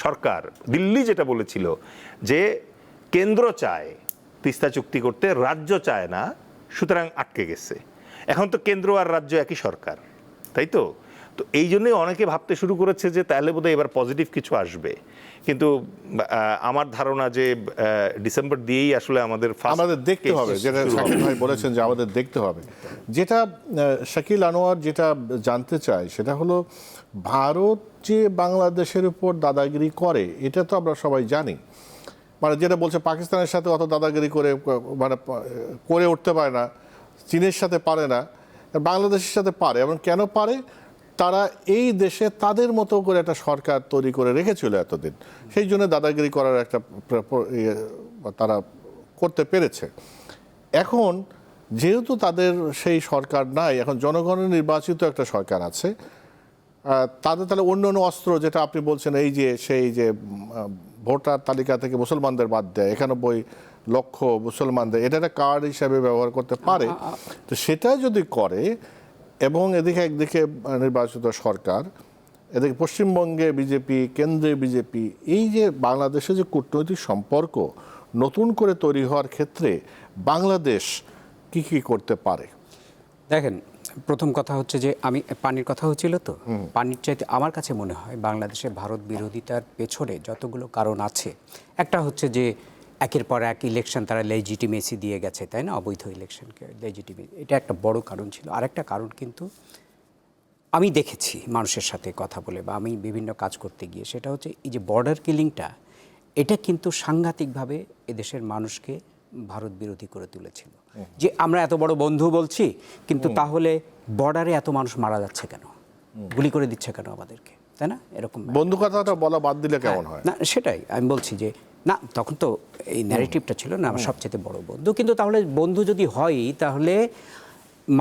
S3: সরকার, দিল্লি যেটা বলেছিল যে কেন্দ্র চায় তিস্তা চুক্তি করতে, রাজ্য চায় না, সুতরাং আটকে গেছে। এখন তো কেন্দ্র আর রাজ্য একই সরকার, তাই তো? তো এই জন্যই অনেকে ভাবতে শুরু করেছে যে তাহলে বোধহয় এবার পজিটিভ কিছু আসবে। কিন্তু আমার ধারণা যে ডিসেম্বর দিয়েই আসলে আমাদের
S1: দেখতে হবে, যেটা শাকিল ভাই বলেছেন যে আমাদের দেখতে হবে। যেটা শাকিল আনোয়ার যেটা জানতে চায় সেটা হলো ভারত যে বাংলাদেশের উপর দাদাগিরি করে এটা তো আমরা সবাই জানি। মানে যেটা বলছে পাকিস্তানের সাথে অত দাদাগিরি করে মানে করে উঠতে পারে না, চীনের সাথে পারে না, বাংলাদেশের সাথে পারে। এবং কেন পারে? তারা এই দেশে তাদের মতো করে একটা সরকার তৈরি করে রেখেছিল এতদিন, সেই জন্য দাদাগিরি করার একটা তারা করতে পেরেছে। এখন যেহেতু তাদের সেই সরকার নাই, এখন জনগণের নির্বাচিত একটা সরকার আছে, তাদের তাহলে অন্য অন্য অস্ত্র যেটা আপনি বলছেন এই যে সেই যে ভোটার তালিকা থেকে মুসলমানদের বাদ দেয়, 91 লক্ষ মুসলমানদের, এটা একটা কার্ড হিসাবে ব্যবহার করতে পারে। তো সেটা যদি করে এবং একদিকে নির্বাচিত সরকার, এদিকে পশ্চিমবঙ্গে বিজেপি, কেন্দ্রে বিজেপি, এই যে বাংলাদেশে যে কূটনৈতিক সম্পর্ক নতুন করে তৈরি হওয়ার ক্ষেত্রে বাংলাদেশ কি কি করতে পারে?
S2: দেখেন, প্রথম কথা হচ্ছে যে আমি পানির কথা হচ্ছিল তো, পানির চাইতে আমার কাছে মনে হয় বাংলাদেশে ভারত বিরোধিতার পেছনে যতগুলো কারণ আছে, একটা হচ্ছে যে একের পর এক ইলেকশন তারা লেজিটিমেসি দিয়ে গেছে, তাই না? অবৈধ ইলেকশনকে লেজিটিমেসি, এটা একটা বড় কারণ ছিল। আরেকটা কারণ কিন্তু আমি দেখেছি মানুষের সাথে কথা বলে বা আমি বিভিন্ন কাজ করতে গিয়ে, সেটা হচ্ছে এই যে বর্ডার কিলিংটা, এটা কিন্তু সাংঘাতিকভাবে এদেশের মানুষকে ভারত বিরোধী করে তুলেছিল। যে আমরা এত বড় বন্ধু বলছি, কিন্তু তাহলে বর্ডারে এত মানুষ মারা যাচ্ছে কেন, গুলি করে দিচ্ছে কেন আমাদেরকে, তাই না? এরকম
S1: বন্ধু কথাটা বলা বাদ দিলে কেমন হয়?
S2: না, সেটাই আমি বলছি যে না, তখন তো এই ন্যারেটিভটা ছিল না আমার সবচেয়ে বড় বন্ধু। কিন্তু তাহলে বন্ধু যদি হয় তাহলে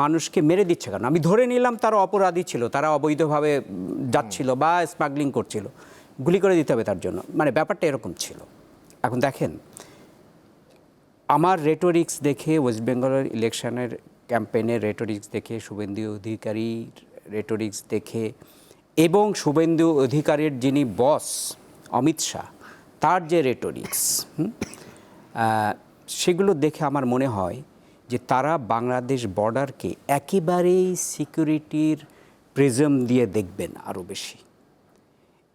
S2: মানুষকে মেরে দিচ্ছে কেন? আমি ধরে নিলাম তারা অপরাধী ছিল, তারা অবৈধভাবে যাচ্ছিল বা স্মাগলিং করছিল, গুলি করে দিতে হবে তার জন্য, মানে ব্যাপারটা এরকম ছিল। এখন দেখেন, আমার রেটোরিক্স দেখে, ওয়েস্ট বেঙ্গলের ইলেকশনের ক্যাম্পেইনের রেটোরিক্স দেখে, শুভেন্দু অধিকারীর রেটোরিক্স দেখে, এবং শুভেন্দু অধিকারীর যিনি বস অমিত শাহ, তার যে রেটোরিক্স, সেগুলো দেখে আমার মনে হয় যে তারা বাংলাদেশ বর্ডারকে একেবারেই সিকিউরিটির প্রিজম দিয়ে দেখবেন আরও বেশি।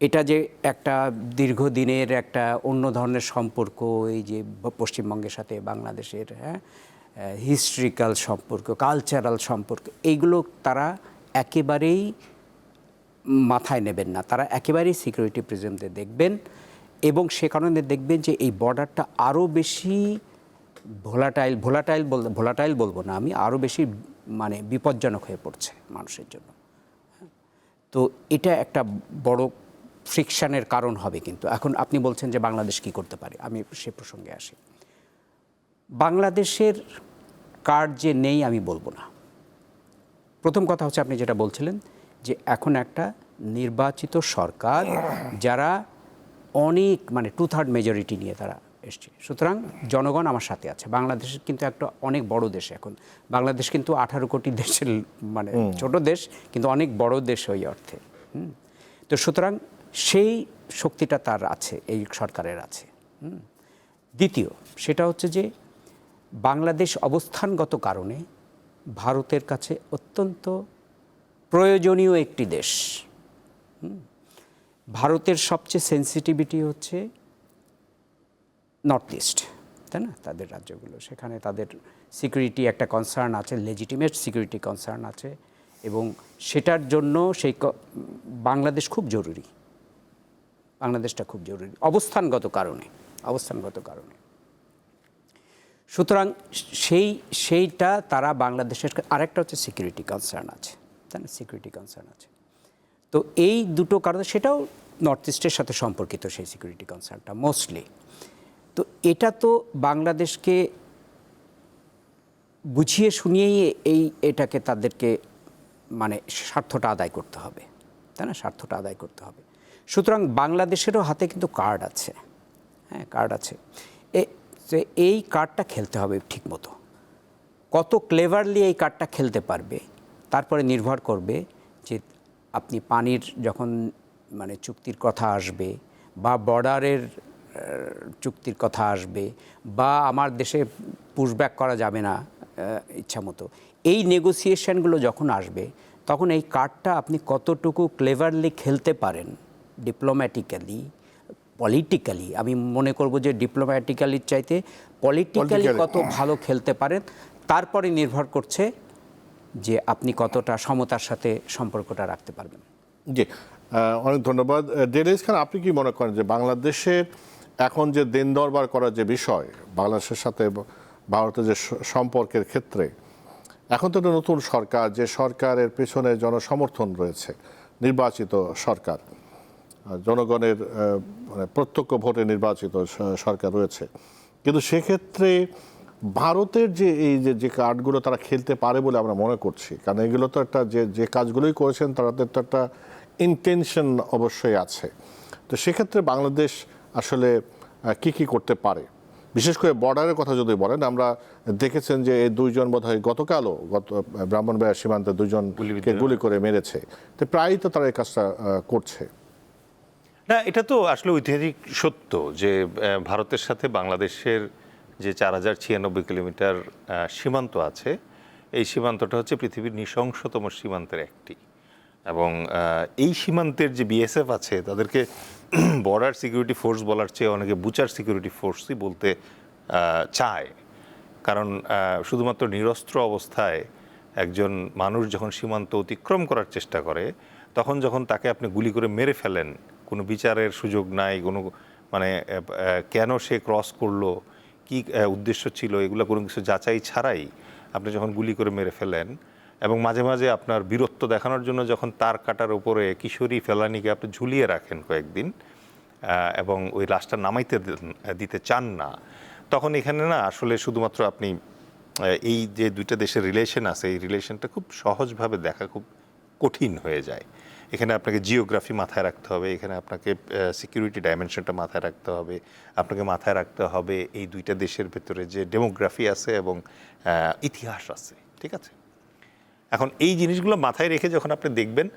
S2: এটা যে একটা দীর্ঘদিনের একটা অন্য ধরনের সম্পর্ক, এই যে পশ্চিমবঙ্গের সাথে বাংলাদেশের হিস্ট্রিক্যাল সম্পর্ক, কালচারাল সম্পর্ক, এইগুলো তারা একেবারেই মাথায় নেবেন না। তারা একেবারেই সিকিউরিটি প্রিজম দিয়ে দেখবেন, এবং সে কারণে দেখবেন যে এই বর্ডারটা আরও বেশি ভোলাটাইল বলবো না আমি, আরও বেশি মানে বিপজ্জনক হয়ে পড়ছে মানুষের জন্য। তো এটা একটা বড় ফ্রিকশনের কারণ হবে। কিন্তু এখন আপনি বলছেন যে বাংলাদেশ কি করতে পারে, আমি সে প্রসঙ্গে আসি। বাংলাদেশের কার্ড যে নেই আমি বলবো না। প্রথম কথা হচ্ছে আপনি যেটা বলছিলেন যে এখন একটা নির্বাচিত সরকার, যারা অনেক মানে 2/3 মেজরিটি নিয়ে তারা এসছে, সুতরাং জনগণ আমার সাথে আছে। বাংলাদেশের কিন্তু একটা অনেক বড় দেশ এখন, বাংলাদেশ কিন্তু 18 কোটি দেশের মানে ছোট দেশ, কিন্তু অনেক বড় দেশ ওই অর্থে। তো সুতরাং সেই শক্তিটা তার আছে, এই সরকারের আছে। দ্বিতীয় সেটা হচ্ছে যে বাংলাদেশ অবস্থানগত কারণে ভারতের কাছে অত্যন্ত প্রয়োজনীয় একটি দেশ। ভারতের সবচেয়ে সেন্সিটিভিটি হচ্ছে নর্থ ইস্ট, তাই না, তাদের রাজ্যগুলো, সেখানে তাদের সিকিউরিটি একটা কনসার্ন আছে, লেজিটিমেট সিকিউরিটি কনসার্ন আছে, এবং সেটার জন্য সেই বাংলাদেশ খুব জরুরি, বাংলাদেশটা খুব জরুরি অবস্থানগত কারণে। সুতরাং সেইটা তারা বাংলাদেশের, আরেকটা হচ্ছে সিকিউরিটি কনসার্ন আছে, তাই না, সিকিউরিটি কনসার্ন আছে। তো এই দুটো কারণে, সেটাও নর্থ ইস্টের সাথে সম্পর্কিত সেই সিকিউরিটি কনসার্নটা মোস্টলি। তো এটা তো বাংলাদেশকে বুঝিয়ে শুনিয়েই এটাকে তাদেরকে মানে স্বার্থটা আদায় করতে হবে, তাই না, স্বার্থটা আদায় করতে হবে। সুতরাং বাংলাদেশেরও হাতে কিন্তু কার্ড আছে, কার্ড আছে। এই কার্ডটা খেলতে হবে ঠিকমতো। কত ক্লেভারলি এই কার্ডটা খেলতে পারবে তারপরে নির্ভর করবে যে আপনি পানির যখন মানে চুক্তির কথা আসবে, বা বর্ডারের চুক্তির কথা আসবে, বা আমার দেশে পুশব্যাক করা যাবে না ইচ্ছা মতো, এই নেগোসিয়েশনগুলো যখন আসবে, তখন এই কার্ডটা আপনি কতটুকু ক্লেভারলি খেলতে পারেন ডিপ্লোম্যাটিক্যালি, পলিটিক্যালি। আমি মনে করব যে ডিপ্লোম্যাটিক্যালির চাইতে পলিটিক্যালি কত ভালো খেলতে পারেন, তারপরে নির্ভর করছে যে আপনি কতটা সমতার সাথে সম্পর্কটা রাখতে পারবেন।
S1: জি, অনেক ধন্যবাদ। ডেলিস খান, আপনি কি মনে করেন যে বাংলাদেশের এখন যে দিন দরবার করার যে বিষয়, বাংলাদেশের সাথে ভারতের যে সম্পর্কের ক্ষেত্রে, এখন তো একটা নতুন সরকার, যে সরকারের পেছনে জনসমর্থন রয়েছে, নির্বাচিত সরকার, জনগণের মানে প্রত্যক্ষ ভোটে নির্বাচিত সরকার রয়েছে, কিন্তু সেক্ষেত্রে ভারতের যে এই যে কার্ডগুলো তারা খেলতে পারে বলে আমরা মনে করছি, কারণ এগুলো তো একটা যে কাজগুলোই করেছেন তাদের তো একটা ইন্টেনশন অবশ্যই আছে। তো সেক্ষেত্রে বাংলাদেশ আসলে কি করতে পারে, বিশেষ করে বর্ডারের কথা যদি বলেন, আমরা দেখেছেন যে এই দুইজন বোধহয় গতকালও ব্রাহ্মণবাড়িয়া সীমান্তে দুইজনকে গুলি করে মেরেছে, তো প্রায়ই তো তারা এই কাজটা করছে।
S3: না, এটা তো আসলে ঐতিহাসিক সত্য যে ভারতের সাথে বাংলাদেশের যে 4096 কিলোমিটার সীমান্ত আছে, এই সীমান্তটা হচ্ছে পৃথিবীর নৃশংসতম সীমান্তের একটি। এবং এই সীমান্তের যে বিএসএফ আছে, তাদেরকে বর্ডার সিকিউরিটি ফোর্স বলার চেয়ে অনেকে বুচার সিকিউরিটি ফোর্সই বলতে চায়। কারণ শুধুমাত্র নিরস্ত্র অবস্থায় একজন মানুষ যখন সীমান্ত অতিক্রম করার চেষ্টা করে, তখন যখন তাকে আপনি গুলি করে মেরে ফেলেন, কোনো বিচারের সুযোগ নাই, কোনো মানে কেন সে ক্রস করলো, কি উদ্দেশ্য ছিল, এগুলো কোনো কিছু যাচাই ছাড়াই আপনি যখন গুলি করে মেরে ফেলেন, এবং মাঝে মাঝে আপনার বীরত্ব দেখানোর জন্য যখন তার কাটার উপরে কিশোরী ফেলানিকে আপনি ঝুলিয়ে রাখেন কয়েকদিন, এবং ওই লাশটা নামাইতে দিতে চান না, তখন এখানে না আসলে শুধুমাত্র আপনি এই যে দুইটা দেশের রিলেশন আছে, এই রিলেশনটা খুব সহজভাবে দেখা খুব কঠিন হয়ে যায়। এখানে আপনাকে জিওগ্রাফি মাথায় রাখতে হবে, এখানে আপনাকে সিকিউরিটি ডাইমেনশনটা মাথায় রাখতে হবে, আপনাকে মাথায় রাখতে হবে এই দুইটা দেশের ভেতরে যে ডেমোগ্রাফি আছে এবং ইতিহাস আছে, ঠিক আছে। এখন এই জিনিসগুলো মাথায় রেখে যখন আপনি দেখবেন,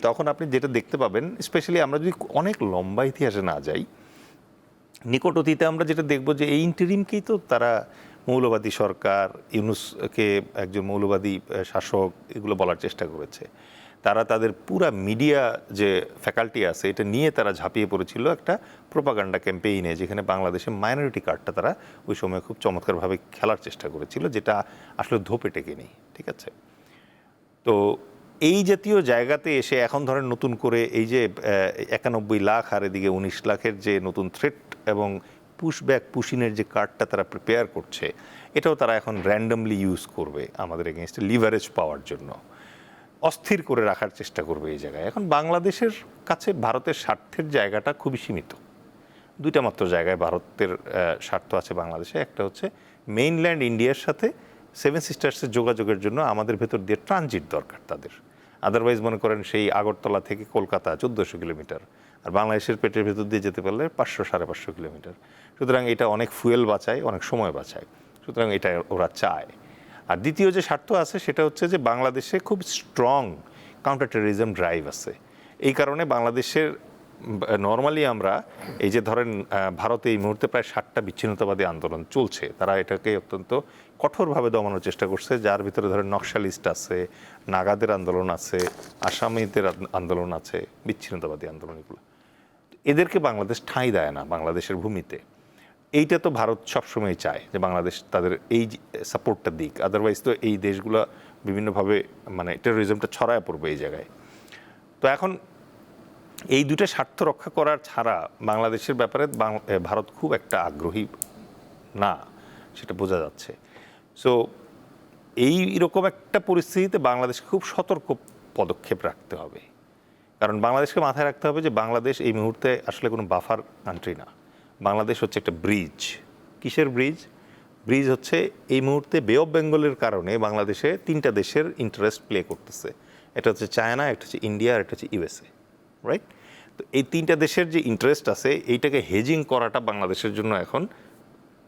S3: তখন আপনি যেটা দেখতে পাবেন, স্পেশালি আমরা যদি অনেক লম্বা ইতিহাসে না যাই, নিকট অতীতে আমরা যেটা দেখব যে এই ইন্টারিমকেই তো তারা মৌলবাদী সরকার, ইউনূসকে একজন মৌলবাদী শাসক, এগুলো বলার চেষ্টা করেছে। তারা তাদের পুরা মিডিয়া যে ফ্যাকাল্টি আছে এটা নিয়ে তারা ঝাঁপিয়ে পড়েছিল একটা প্রোপাগান্ডা ক্যাম্পেইনে, যেখানে বাংলাদেশের মাইনরিটি কার্ডটা তারা ওই সময় খুব চমৎকারভাবে খেলার চেষ্টা করেছিল, যেটা আসলে ধোপে টেকে নেই। ঠিক আছে, তো এই জাতীয় জায়গাতে এসে এখন ধরেন নতুন করে এই যে 91 লাখ আর এদিকে 19 লাখের যে নতুন থ্রেট এবং পুশব্যাক পুশিনের যে কার্ডটা তারা প্রিপেয়ার করছে, এটাও তারা এখন র্যান্ডমলি ইউজ করবে আমাদের এগেনস্টে লিভারেজ পাওয়ার জন্য, অস্থির করে রাখার চেষ্টা করবে এই জায়গায়। এখন বাংলাদেশের কাছে ভারতের স্বার্থের জায়গাটা খুবই সীমিত। দুইটা মাত্র জায়গায় ভারতের স্বার্থ আছে বাংলাদেশে। একটা হচ্ছে মেইনল্যান্ড ইন্ডিয়ার সাথে সেভেন সিস্টার্সের যোগাযোগের জন্য আমাদের ভেতর দিয়ে ট্রানজিট দরকার তাদের। আদারওয়াইজ মনে করেন সেই আগরতলা থেকে কলকাতা 1400 কিলোমিটার, আর বাংলাদেশের পেটের ভেতর দিয়ে যেতে পারলে 500-550 কিলোমিটার। সুতরাং এটা অনেক ফুয়েল বাঁচায়, অনেক সময় বাঁচায়, সুতরাং এটা ওরা চায়। আর দ্বিতীয় যে স্বার্থ আছে সেটা হচ্ছে যে বাংলাদেশে খুব স্ট্রং কাউন্টার টেররিজম ড্রাইভ আছে। এই কারণে বাংলাদেশের নর্মালি আমরা এই যে ধরেন ভারতে এই মুহূর্তে প্রায় 60টা বিচ্ছিন্নতাবাদী আন্দোলন চলছে, তারা এটাকে অত্যন্ত কঠোরভাবে দমানোর চেষ্টা করছে, যার ভিতরে ধরেন নকশালিস্ট আছে, নাগাদের আন্দোলন আছে, আসামিদের আন্দোলন আছে, বিচ্ছিন্নতাবাদী আন্দোলন, এগুলো এদেরকে বাংলাদেশ ঠাঁই দেয় না বাংলাদেশের ভূমিতে। এইটা তো ভারত সবসময় চায় যে বাংলাদেশ তাদের এই সাপোর্টটা দিক, আদারওয়াইজ তো এই দেশগুলো বিভিন্নভাবে মানে টেরোরিজমটা ছড়ায় পড়বে এই জায়গায়। তো এখন এই দুটো স্বার্থ রক্ষা করার ছাড়া বাংলাদেশের ব্যাপারে ভারত খুব একটা আগ্রহী না, সেটা বোঝা যাচ্ছে। সো এইরকম একটা পরিস্থিতিতে বাংলাদেশকে খুব সতর্ক পদক্ষেপ রাখতে হবে, কারণ বাংলাদেশকে মাথায় রাখতে হবে যে বাংলাদেশ এই মুহূর্তে আসলে কোনো বাফার কান্ট্রি না। বাংলাদেশ হচ্ছে একটা ব্রিজ। কিসের ব্রিজ? ব্রিজ হচ্ছে এই মুহূর্তে বে অফ বেঙ্গলের কারণে বাংলাদেশে 3টা দেশের ইন্টারেস্ট প্লে করতেছে। এটা হচ্ছে চায়না, একটা হচ্ছে ইন্ডিয়া, আর একটা হচ্ছে ইউএসএ, রাইট? তো এই 3টা দেশের যে ইন্টারেস্ট আছে এইটাকে হেজিং করাটা বাংলাদেশের জন্য এখন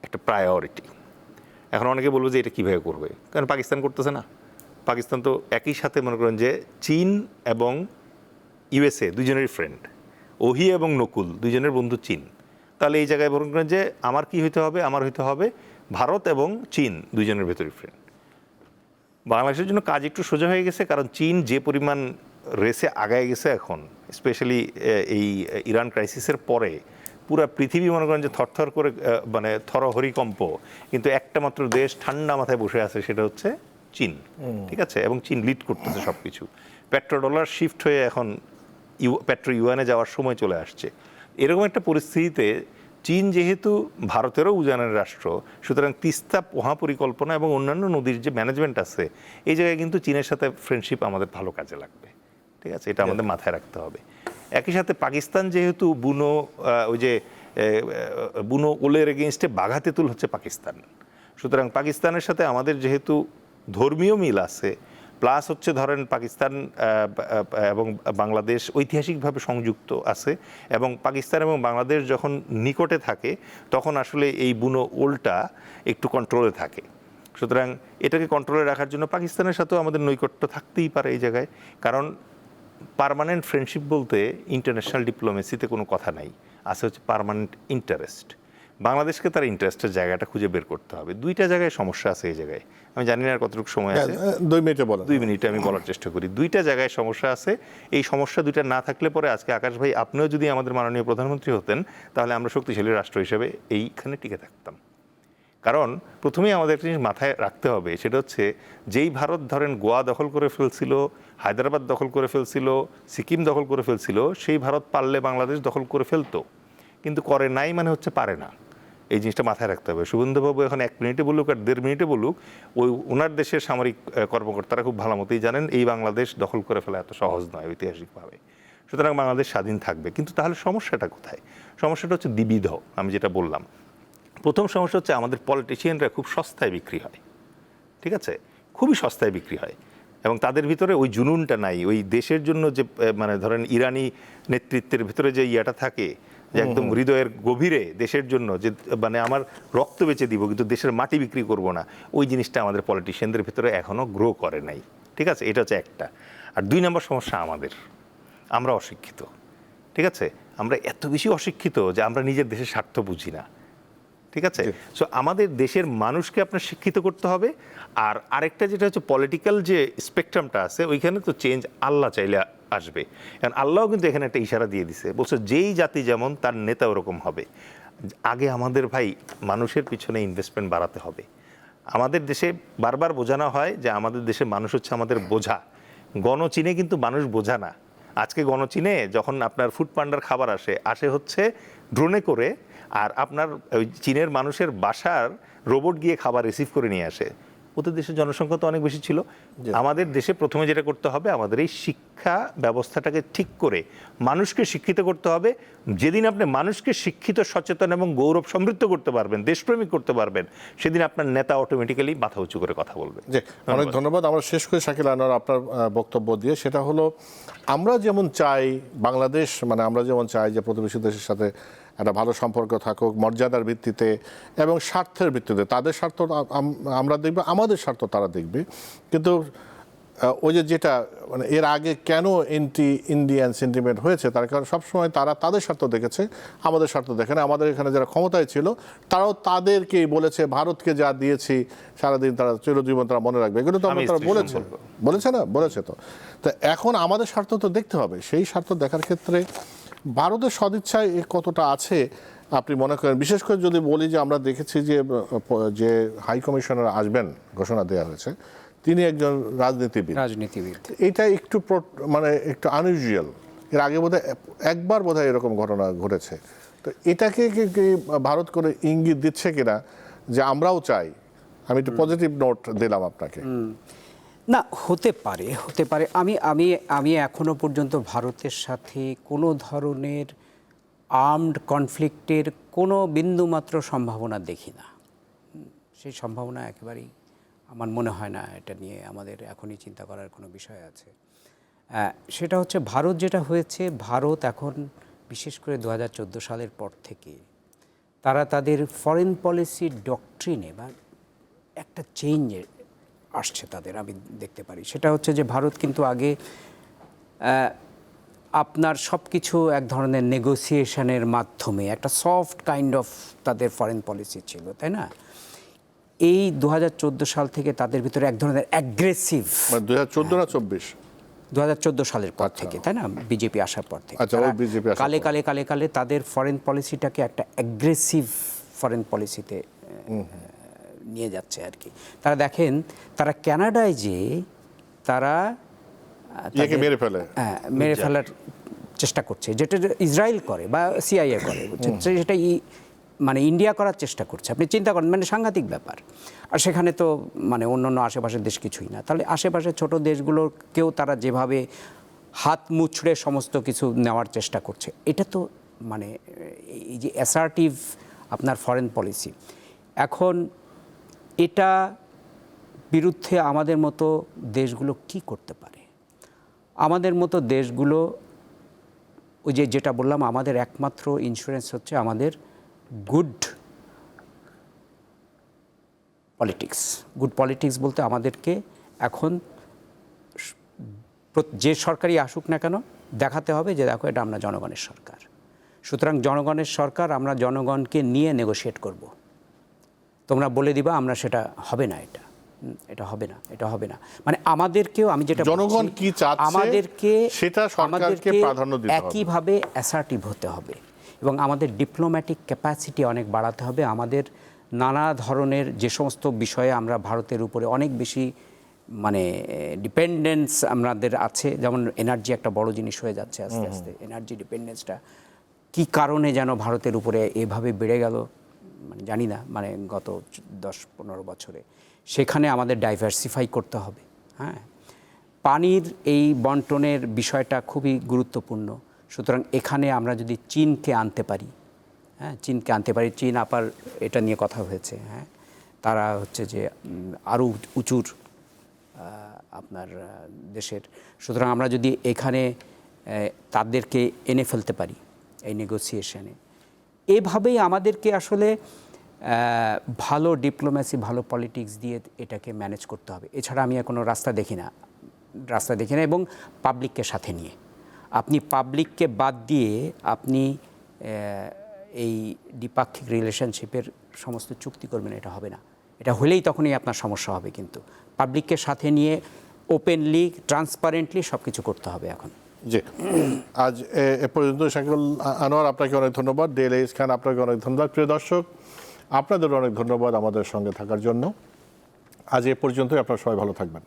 S3: একটা প্রায়োরিটি। এখন অনেকে বলবো যে এটা কীভাবে করবে, কারণ পাকিস্তান করতেছে না। পাকিস্তান তো একই সাথে মনে করেন যে চীন এবং ইউএসএ দুজনেরই ফ্রেন্ড, ওহি এবং নকুল দুজনের বন্ধু চীন। তাহলে এই জায়গায় মনে করেন যে আমার কি হইতে হবে, আমার হইতে হবে ভারত এবং চীন দুজনের ভেতরই ফ্রেন্ড। বাংলাদেশের জন্য কাজ একটু সোজা হয়ে গেছে, কারণ চীন যে পরিমাণ রেসে আগায় গেছে এখন, স্পেশালি এই ইরান ক্রাইসিসের পরে পুরো পৃথিবী মনে করেন যে থরথর করে মানে থরহরিকম্প, কিন্তু একটা মাত্র দেশ ঠান্ডা মাথায় বসে আছে, সেটা হচ্ছে চীন। ঠিক আছে, এবং চীন লিড করতেছে সব কিছু। পেট্রোডলার শিফট হয়ে এখন পেট্রো ইউয়ানে যাওয়ার সময় চলে আসছে। এরকম একটা পরিস্থিতিতে চীন যেহেতু ভারতেরও উজানের রাষ্ট্র, সুতরাং তিস্তা পোহা পরিকল্পনা এবং অন্যান্য নদীর যে ম্যানেজমেন্ট আছে, এই জায়গায় কিন্তু চীনের সাথে ফ্রেন্ডশিপ আমাদের ভালো কাজে লাগবে। ঠিক আছে, এটা আমাদের মাথায় রাখতে হবে। একই সাথে পাকিস্তান যেহেতু বুনো ওই যে বুনো ওলের এগেনস্টে বাঘা তেঁতুল হচ্ছে পাকিস্তান, সুতরাং পাকিস্তানের সাথে আমাদের যেহেতু ধর্মীয় মিল আছে, প্লাস হচ্ছে ধরেন পাকিস্তান এবং বাংলাদেশ ঐতিহাসিকভাবে সংযুক্ত আছে, এবং পাকিস্তান এবং বাংলাদেশ যখন নিকটে থাকে তখন আসলে এই বুনো ওলটা একটু কন্ট্রোলে থাকে। সুতরাং এটাকে কন্ট্রোলে রাখার জন্য পাকিস্তানের সাথেও আমাদের নৈকট্য থাকতেই পারে এই জায়গায়, কারণ পার্মানেন্ট ফ্রেন্ডশিপ বলতে ইন্টারন্যাশনাল ডিপ্লোমেসিতে কোনো কথা নাই, আছে হচ্ছে পার্মানেন্ট ইন্টারেস্ট। বাংলাদেশকে তার ইন্টারেস্টের জায়গাটা খুঁজে বের করতে হবে। দুইটা জায়গায় সমস্যা আছে এই জায়গায়, আমি জানি না আর কতটুকু সময় আছে।
S1: 2
S3: মিনিটে আমি বলার চেষ্টা করি। দুইটা জায়গায় সমস্যা আছে। এই সমস্যা দুইটা না থাকলে পরে আজকে আকাশ ভাই আপনিও যদি আমাদের মাননীয় প্রধানমন্ত্রী হতেন, তাহলে আমরা শক্তিশালী রাষ্ট্র হিসেবে এইখানে টিকে থাকতাম। কারণ প্রথমেই আমাদের একটা জিনিস মাথায় রাখতে হবে, সেটা হচ্ছে যেই ভারত ধরেন গোয়া দখল করে ফেলছিল, হায়দ্রাবাদ দখল করে ফেলছিল, সিকিম দখল করে ফেলছিল, সেই ভারত পারলে বাংলাদেশ দখল করে ফেলতো, কিন্তু করে নাই মানে হচ্ছে পারে না। এই জিনিসটা মাথায় রাখতে হবে। শুভেন্দুবাবু এখন 1 মিনিটে বলুক আর 1.5 মিনিটে বলুক, ওনার দেশের সামরিক কর্মকর্তারা খুব ভালো মতোই জানেন এই বাংলাদেশ দখল করে ফেলা এত সহজ নয় ঐতিহাসিকভাবে। সুতরাং বাংলাদেশ স্বাধীন থাকবে, কিন্তু তাহলে সমস্যাটা কোথায়? সমস্যাটা হচ্ছে দ্বিবিধ। আমি যেটা বললাম, প্রথম সমস্যা হচ্ছে আমাদের পলিটিশিয়ানরা খুব সস্তায় বিক্রি হয়। ঠিক আছে, খুবই সস্তায় বিক্রি হয়, এবং তাদের ভিতরে ওই জুনুনটা নাই, ওই দেশের জন্য যে মানে ধরেন ইরানি নেতৃত্বের ভিতরে যে ইয়াটা থাকে, যে একদম হৃদয়ের গভীরে দেশের জন্য যে মানে আমার রক্ত বেঁচে দিব কিন্তু দেশের মাটি বিক্রি করব না, ওই জিনিসটা আমাদের পলিটিশিয়ানদের ভিতরে এখনও গ্রো করে নাই। ঠিক আছে, এটা হচ্ছে একটা। আর 2 নম্বর সমস্যা আমরা অশিক্ষিত। ঠিক আছে, আমরা এত বেশি অশিক্ষিত যে আমরা নিজের দেশের স্বার্থ বুঝি না। ঠিক আছে? সো আমাদের দেশের মানুষকে আপনার শিক্ষিত করতে হবে। আর আরেকটা যেটা হচ্ছে পলিটিক্যাল যে স্পেকট্রামটা আছে, ওইখানে তো চেঞ্জ আল্লাহ চাইলে আসবে। কারণ আল্লাহও কিন্তু এখানে একটা ইশারা দিয়ে দিছে, বলছে যেই জাতি যেমন তার নেতা ওরকম হবে। আগে আমাদের ভাই মানুষের পিছনে ইনভেস্টমেন্ট বাড়াতে হবে। আমাদের দেশে বারবার বোঝানো হয় যে আমাদের দেশে মানুষ হচ্ছে আমাদের বোঝা। গণচীনে কিন্তু মানুষ বোঝা না। আজকে গণচীনে যখন আপনার ফুড পান্ডার খাবার আসে হচ্ছে ড্রোনে করে, আর আপনার ওই চীনের মানুষের বাসার রোবট গিয়ে খাবার রিসিভ করে নিয়ে আসে। ওদের দেশের জনসংখ্যা তো অনেক বেশি ছিল। আমাদের দেশে প্রথমে যেটা করতে হবে, আমাদের এই শিক্ষা ব্যবস্থাটাকে ঠিক করে মানুষকে শিক্ষিত করতে হবে। যেদিন আপনি মানুষকে শিক্ষিত, সচেতন এবং গৌরব সমৃদ্ধ করতে পারবেন, দেশপ্রেমিক করতে পারবেন, সেদিন আপনার নেতা অটোমেটিক্যালি মাথা উঁচু করে কথা বলবে।
S1: জি, অনেক ধন্যবাদ। আমরা শেষ করে শাকিল আনোয়ার আপনার বক্তব্য দিয়ে, সেটা হলো আমরা যেমন চাই বাংলাদেশ, মানে আমরা যেমন চাই যে প্রতিবেশী দেশের সাথে একটা ভালো সম্পর্ক থাকুক মর্যাদার ভিত্তিতে এবং স্বার্থের ভিত্তিতে, তাদের স্বার্থ আমরা দেখব, আমাদের স্বার্থ তারা দেখবে। কিন্তু ওই যেটা মানে এর আগে কেন ইন্ডিয়ান সেন্টিমেন্ট হয়েছে, তার কারণ সবসময় তারা তাদের স্বার্থ দেখেছে, আমাদের স্বার্থ দেখে না। আমাদের এখানে যারা ক্ষমতায় ছিল তারাও তাদেরকেই বলেছে ভারতকে যা দিয়েছি সারাদিন তারা চিরজীবন তারা মনে রাখবে, এগুলো তো তারা বলেছে তো এখন আমাদের স্বার্থ তো দেখতে হবে। সেই স্বার্থ দেখার ক্ষেত্রে ভারতের সদিচ্ছায় কতটা আছে আপনি মনে করেন? বিশেষ করে যদি বলি যে আমরা দেখেছি যে হাই কমিশনার আসবেন, ঘোষণা দেওয়া হয়েছে, তিনি একজন রাজনীতিবিদ। এটা একটু মানে একটু আনইউজুয়াল। এর আগে বোধহয় একবার এরকম ঘটনা ঘটেছে। তো এটাকে কি ভারত করে ইঙ্গিত দিচ্ছে কিনা যে আমরাও চাই? আমি একটু পজিটিভ নোট দিলাম আপনাকে।
S2: না, হতে পারে। আমি এখনো পর্যন্ত ভারতের সাথে কোনো ধরনের আর্মড কনফ্লিক্টের কোনো বিন্দুমাত্র সম্ভাবনা দেখি না। সেই সম্ভাবনা একেবারেই আমার মনে হয় না এটা নিয়ে আমাদের এখনই চিন্তা করার কোনো বিষয় আছে। সেটা হচ্ছে ভারত যেটা হয়েছে, ভারত এখন বিশেষ করে 2014 সালের পর থেকে তারা তাদের ফরেন পলিসি ডক্ট্রিনে বা একটা চেঞ্জ আসছে তাদের, আমি দেখতে পারি। সেটা হচ্ছে যে ভারত কিন্তু আগে আপনার সব কিছু এক ধরনের নেগোসিয়েশনের মাধ্যমে একটা সফট কাইন্ড অফ তাদের ফরেন পলিসি ছিল, তাই না? এই 2014 সাল থেকে তাদের ভিতরে এক ধরনের অ্যাগ্রেসিভ,
S1: 2014 না 24?
S2: 2014 সালের পর থেকে, তাই না, বিজেপি আসার পর থেকে কালে কালে তাদের ফরেন পলিসিটাকে একটা অ্যাগ্রেসিভ ফরেন পলিসিতে নিয়ে যাচ্ছে আর কি। তারা দেখেন, তারা কানাডায় যে তারা মেরে ফেলার চেষ্টা করছে, যেটা ইসরায়েল করে বা সিআইএ করে, সেটা মানে ইন্ডিয়া করার চেষ্টা করছে। আপনি চিন্তা করেন, মানে সাংঘাতিক ব্যাপার। আর সেখানে তো মানে অন্যান্য আশেপাশের দেশ কিছুই না। তাহলে আশেপাশের ছোট দেশগুলোকেও তারা যেভাবে হাত মুচড়ে সমস্ত কিছু নেওয়ার চেষ্টা করছে, এটা তো মানে এই যে অ্যাসার্টিভ আপনার ফরেন পলিসি, এখন এটা বিরুদ্ধে আমাদের মতো দেশগুলো কি করতে পারে? আমাদের মতো দেশগুলো ওই যেটা বললাম, আমাদের একমাত্র ইন্স্যুরেন্স হচ্ছে আমাদের গুড পলিটিক্স বলতে আমাদেরকে এখন যে সরকারই আসুক না কেন দেখাতে হবে যে দেখো এটা আমরা জনগণের সরকার। সুতরাং জনগণের সরকার, আমরা জনগণকে নিয়ে নেগোশিয়েট করব। তোমরা বলে দিবা আমরা সেটা হবে না, এটা হবে না। মানে আমাদেরকেও, আমি যেটা
S1: জনগণ কি চাচ্ছে
S2: আমাদেরকে
S1: সেটা সরকারকে প্রাধান্য দিতে হবে,
S2: একইভাবে অ্যাসার্টিভ হতে হবে এবং আমাদের ডিপ্লোম্যাটিক ক্যাপাসিটি অনেক বাড়াতে হবে। আমাদের নানা ধরনের যে সমস্ত বিষয়ে আমরা ভারতের উপরে অনেক বেশি মানে ডিপেন্ডেন্স আমাদের আছে, যেমন এনার্জি একটা বড় জিনিস হয়ে যাচ্ছে আস্তে আস্তে। এনার্জি ডিপেন্ডেন্সটা কী কারণে যেন ভারতের উপরে এভাবে বেড়ে গেল মানে জানি না, মানে গত 10-15 বছরে। সেখানে আমাদের ডাইভার্সিফাই করতে হবে। হ্যাঁ, পানির এই বন্টনের বিষয়টা খুবই গুরুত্বপূর্ণ। সুতরাং এখানে আমরা যদি চীনকে আনতে পারি, চীন আবার এটা নিয়ে কথা হয়েছে। হ্যাঁ, তারা হচ্ছে যে আরও উঁচুর আপনার দেশের। সুতরাং আমরা যদি এখানে তাদেরকে এনে ফেলতে পারি এই নেগোসিয়েশনে, এভাবেই আমাদেরকে আসলে ভালো ডিপ্লোম্যাসি, ভালো পলিটিক্স দিয়ে এটাকে ম্যানেজ করতে হবে। এছাড়া আমি কোনো রাস্তা দেখি না এবং পাবলিককে সাথে নিয়ে, আপনি পাবলিককে বাদ দিয়ে আপনি এই দ্বিপাক্ষিক রিলেশনশিপের সমস্ত চুক্তি করবেন, এটা হবে না। এটা হলেই তখনই আপনার সমস্যা হবে। কিন্তু পাবলিককে সাথে নিয়ে ওপেনলি ট্রান্সপারেন্টলি সব কিছু করতে হবে এখন।
S1: জি, আজ এ পর্যন্ত। শাকিল আনোয়ার, আপনাকে অনেক ধন্যবাদ। DLS খান, আপনাকে অনেক ধন্যবাদ। প্রিয় দর্শক, আপনাদের অনেক ধন্যবাদ আমাদের সঙ্গে থাকার জন্য। আজ এ পর্যন্তই। আপনারা সবাই ভালো থাকবেন।